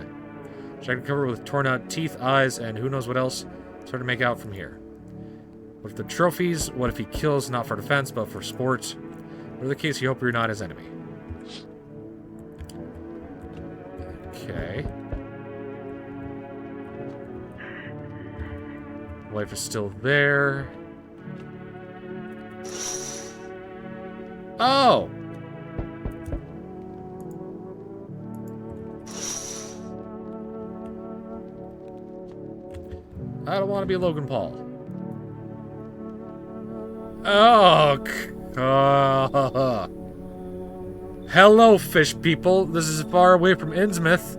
Jacket covered with torn out teeth, eyes, and who knows what else. It's hard to make out from here. What if the trophies? What if he kills not for defense, but for sport? Whatever the case, you hope you're not his enemy. Okay. Wife is still there. Oh! I don't want to be Logan Paul. Oh! Hello, fish people. This is far away from Innsmouth.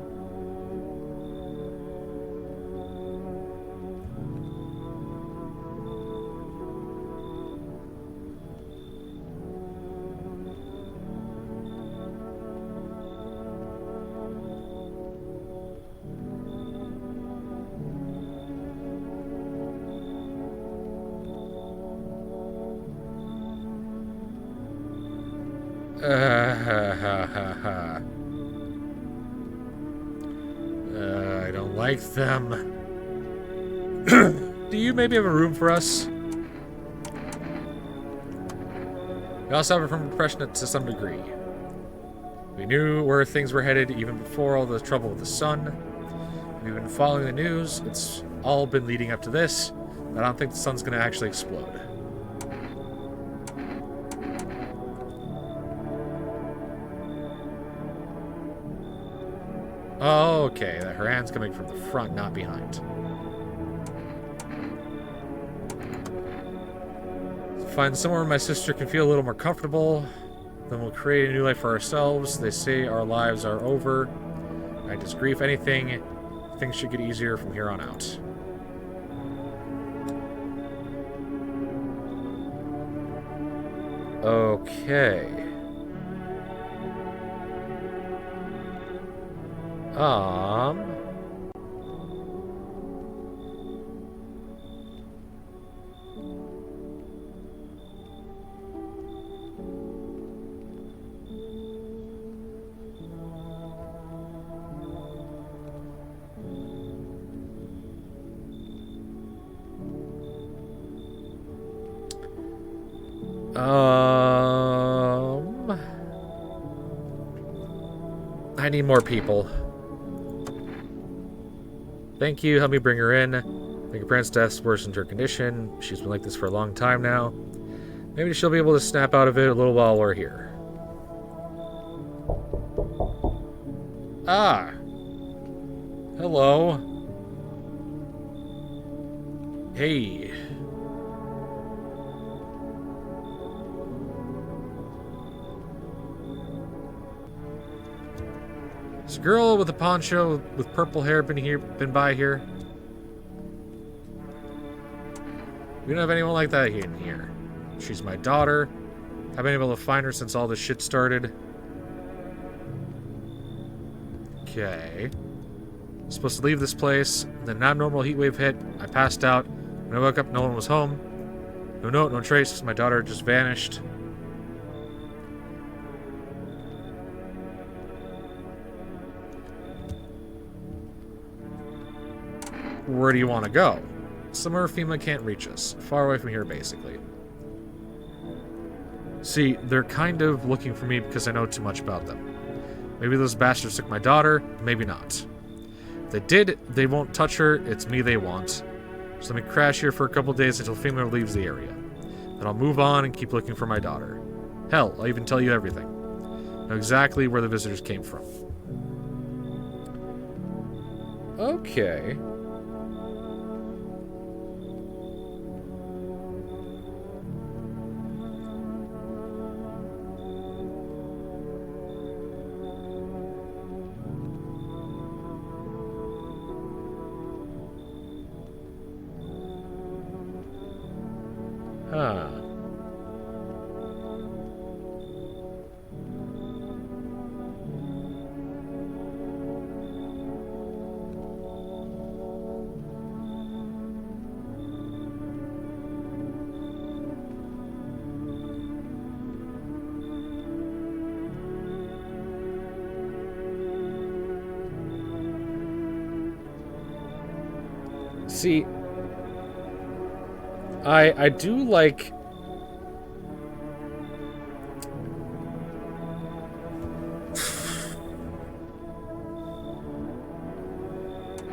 I don't like them. Do you maybe have a room for us? We all suffer from depression to some degree. We knew where things were headed even before all the trouble with the sun. We've been following the news. It's all been leading up to this. But I don't think the sun's going to actually explode. Oh, okay. Her hand's coming from the front, not behind. Find somewhere my sister can feel a little more comfortable. Then we'll create a new life for ourselves. They say our lives are over. I disagree. If anything, things should get easier from here on out. Okay. I need more people. Thank you. Help me bring her in. I think her parents' death's worsened her condition. She's been like this for a long time now. Maybe she'll be able to snap out of it a little while we're here. Ah. Hello. Hey. This girl with a poncho with purple hair been by here? We don't have anyone like that in here. She's my daughter. Haven't been able to find her since all this shit started. Okay. Supposed to leave this place. Then an abnormal heat wave hit. I passed out. When I woke up, no one was home. No note, no trace. My daughter just vanished. Where do you want to go? Somewhere FEMA can't reach us. Far away from here, basically. See, they're kind of looking for me because I know too much about them. Maybe those bastards took my daughter, maybe not. If they did, they won't touch her, it's me they want. So let me crash here for a couple days until FEMA leaves the area. Then I'll move on and keep looking for my daughter. Hell, I'll even tell you everything. Know exactly where the visitors came from. Okay. Huh. See, I do like...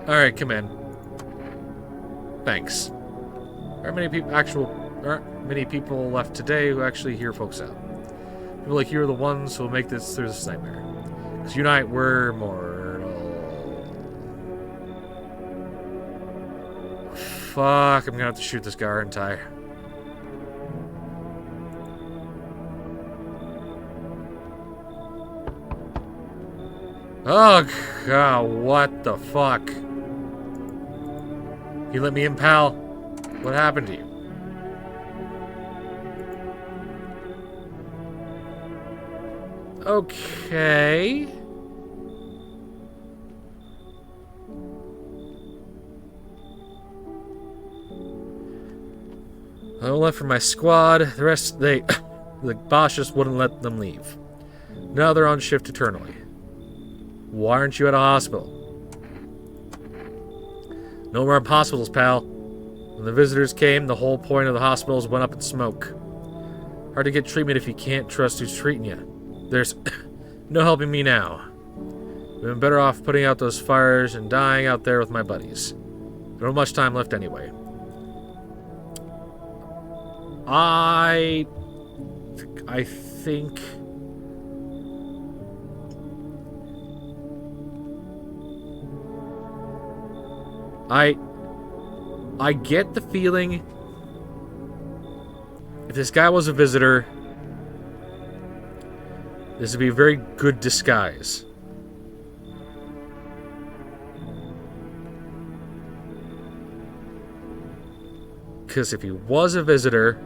Alright, come in. Thanks. Aren't many people left today who actually hear folks out. People like you are the ones who will make this through this nightmare. Because you and I were mortal. Fuck, I'm gonna have to shoot this guy, aren't I? Oh, God, what the fuck? You let me in, pal? What happened to you? Okay. I left for my squad. The rest, the boss just wouldn't let them leave. Now they're on shift eternally. Why aren't you at a hospital? No more hospitals, pal. When the visitors came, the whole point of the hospitals went up in smoke. Hard to get treatment if you can't trust who's treating you. There's no helping me now. We've been better off putting out those fires and dying out there with my buddies. Don't have much time left anyway. I think... I get the feeling if this guy was a visitor, this would be a very good disguise. Because if he was a visitor,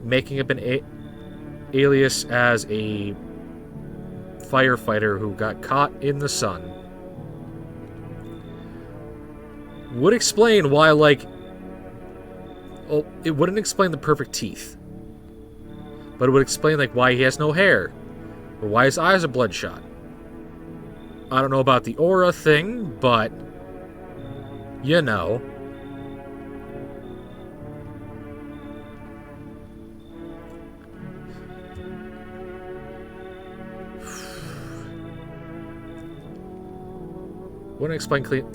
making up an alias as a firefighter who got caught in the sun would explain why, like... Oh, it wouldn't explain the perfect teeth. But it would explain, like, why he has no hair. Or why his eyes are bloodshot. I don't know about the aura thing, but... You know. Wouldn't explain clean...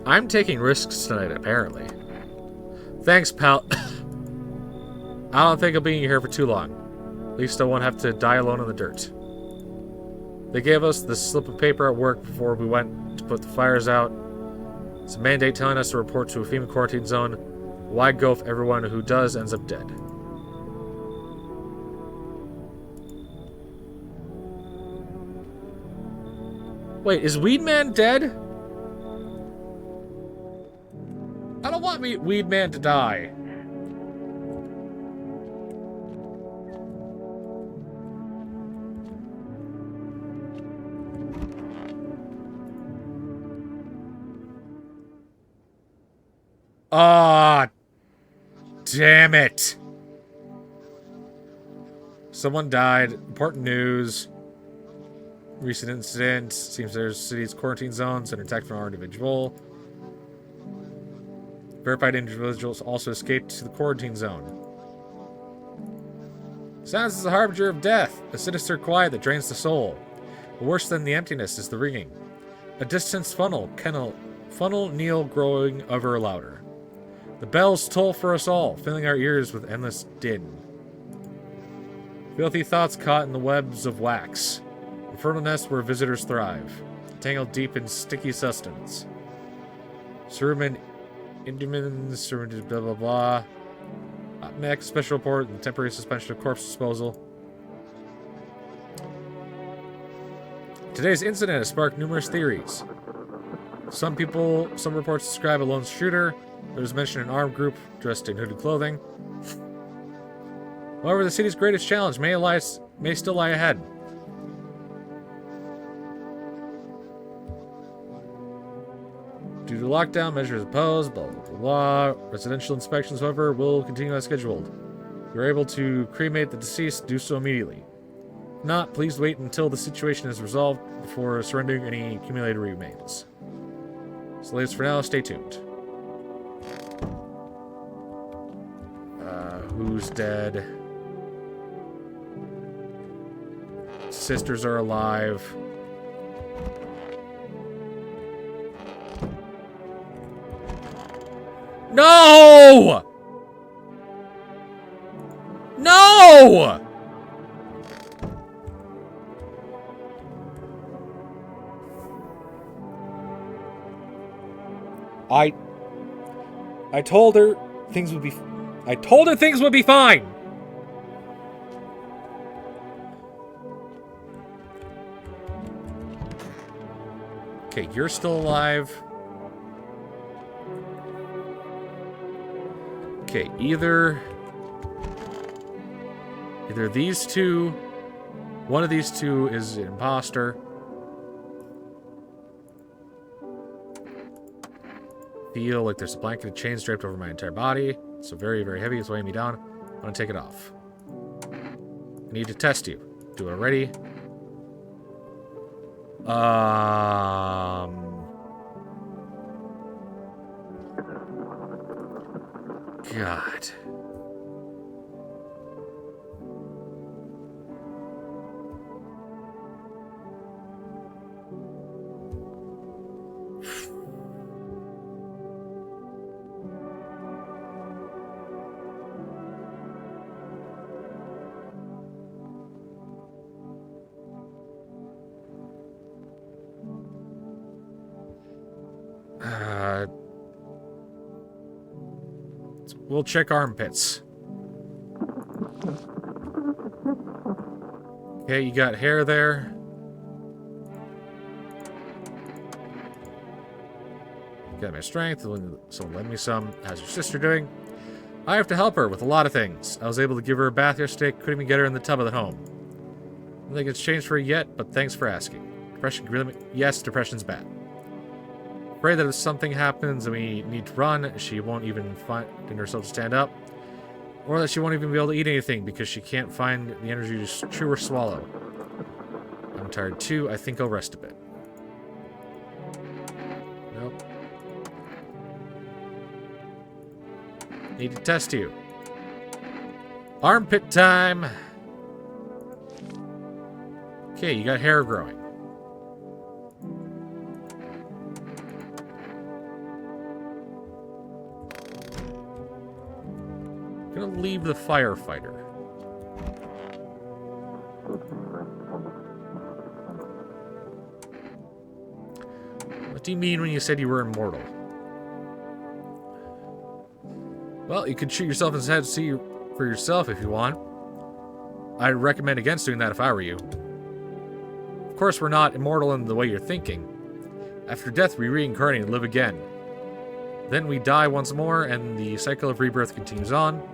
I'm taking risks tonight, apparently. Thanks, pal. I don't think I'll be here for too long. At least I won't have to die alone in the dirt. They gave us the slip of paper at work before we went to put the fires out. It's a mandate telling us to report to a FEMA quarantine zone. Why go if everyone who does ends up dead? Wait, is Weedman dead? I don't want Weedman to die. Ah, damn it. Someone died. Important news. Recent incident. Seems there's city's quarantine zones and attacked from our individual. Verified individuals also escaped to the quarantine zone. Sounds as a harbinger of death. A sinister quiet that drains the soul. Worse than the emptiness is the ringing. A distant funnel kneel growing ever louder. The bells toll for us all, filling our ears with endless din. Filthy thoughts caught in the webs of wax. Infernal nests where visitors thrive, tangled deep in sticky sustenance. Cerumen, Indumins, Cerumen, blah blah blah. Up next, special report and temporary suspension of corpse disposal. Today's incident has sparked numerous theories. Some reports describe a lone shooter. There's mention an armed group dressed in hooded clothing. However, the city's greatest challenge may still lie ahead. Due to lockdown measures imposed, blah, blah, blah, blah. Residential inspections, however, will continue as scheduled. If you're able to cremate the deceased, do so immediately. If not, please wait until the situation is resolved before surrendering any accumulated remains. So, latest for now, stay tuned. Who's dead? Sisters are alive. No! No! I told her things would be fine. Okay, you're still alive. Okay, either these two, one of these two is an imposter. Feel like there's a blanket of chains draped over my entire body. So very, very heavy. It's weighing me down. I'm gonna take it off. I need to test you. Do it already. God. We'll check armpits. Okay, you got hair there. Got my strength, so lend me some. How's your sister doing? I have to help her with a lot of things. I was able to give her a bath yesterday, couldn't even get her in the tub at home. I don't think it's changed for her yet, but thanks for asking. Depression really... Yes, depression's bad. Afraid that if something happens and we need to run, she won't even find herself to stand up. Or that she won't even be able to eat anything because she can't find the energy to chew or swallow. I'm tired too. I think I'll rest a bit. Nope. Need to test you. Armpit time! Okay, you got hair growing. I'm gonna leave the firefighter. What do you mean when you said you were immortal? Well, you could shoot yourself in the head to see for yourself if you want. I'd recommend against doing that if I were you. Of course, we're not immortal in the way you're thinking. After death, we reincarnate and live again. Then we die once more, and the cycle of rebirth continues on.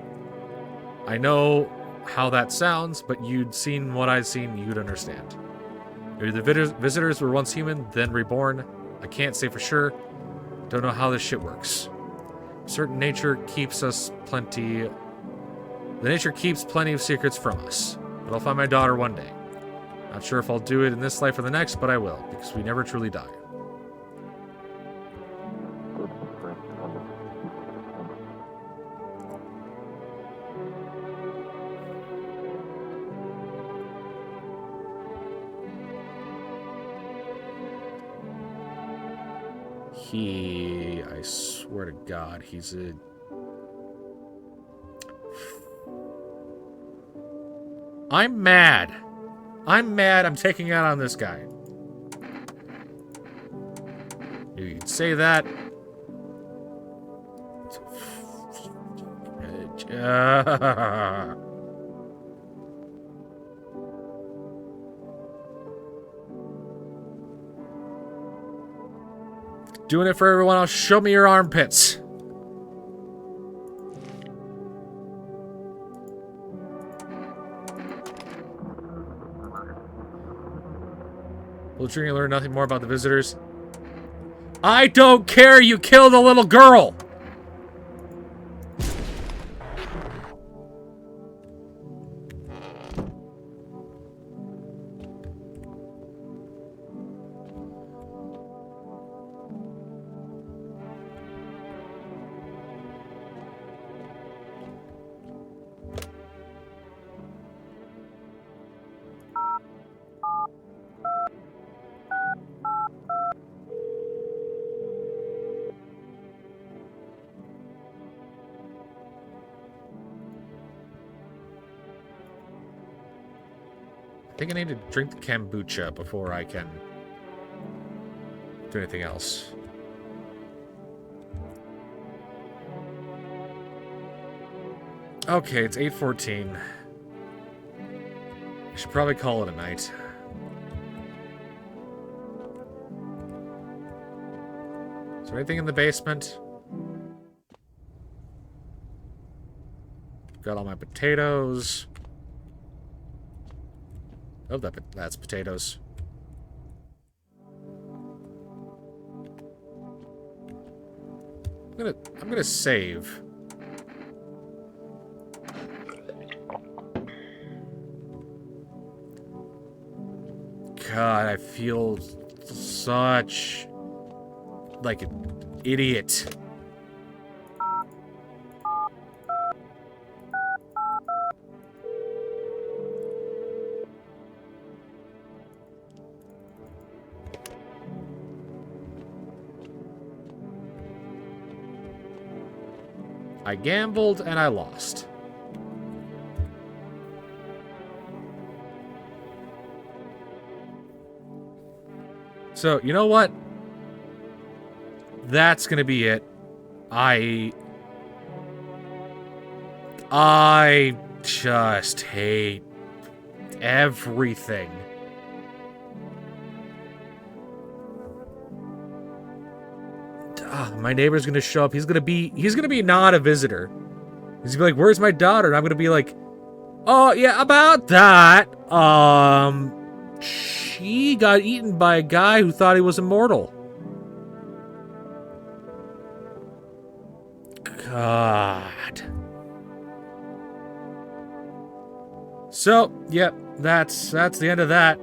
I know how that sounds, but you'd seen what I'd seen, you'd understand. Maybe the visitors were once human, then reborn. I can't say for sure. Don't know how this shit works. Certain nature keeps us plenty... The nature keeps plenty of secrets from us. But I'll find my daughter one day. Not sure if I'll do it in this life or the next, but I will, because we never truly die. I swear to God, he's a... I'm mad. I'm mad I'm taking out on this guy. You can say that. Doing it for everyone else. Show me your armpits. Will Junior learn nothing more about the visitors? I don't care! You killed a little girl! I think I need to drink the kombucha before I can do anything else. Okay, it's 8:14. I should probably call it a night. Is there anything in the basement? Got all my potatoes. Oh, that's potatoes. I'm gonna save. God, I feel such like an idiot. I gambled and I lost. So, you know what? That's gonna be it. I just hate everything. My neighbor's gonna show up. He's gonna be not a visitor. He's gonna be like, "Where's my daughter?" And I'm gonna be like, "Oh yeah, about that. She got eaten by a guy who thought he was immortal." God. So, yep, that's the end of that.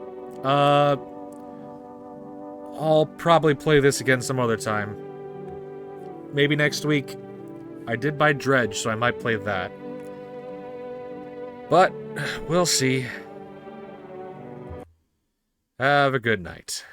I'll probably play this again some other time. Maybe next week. I did buy Dredge, so I might play that. But, we'll see. Have a good night.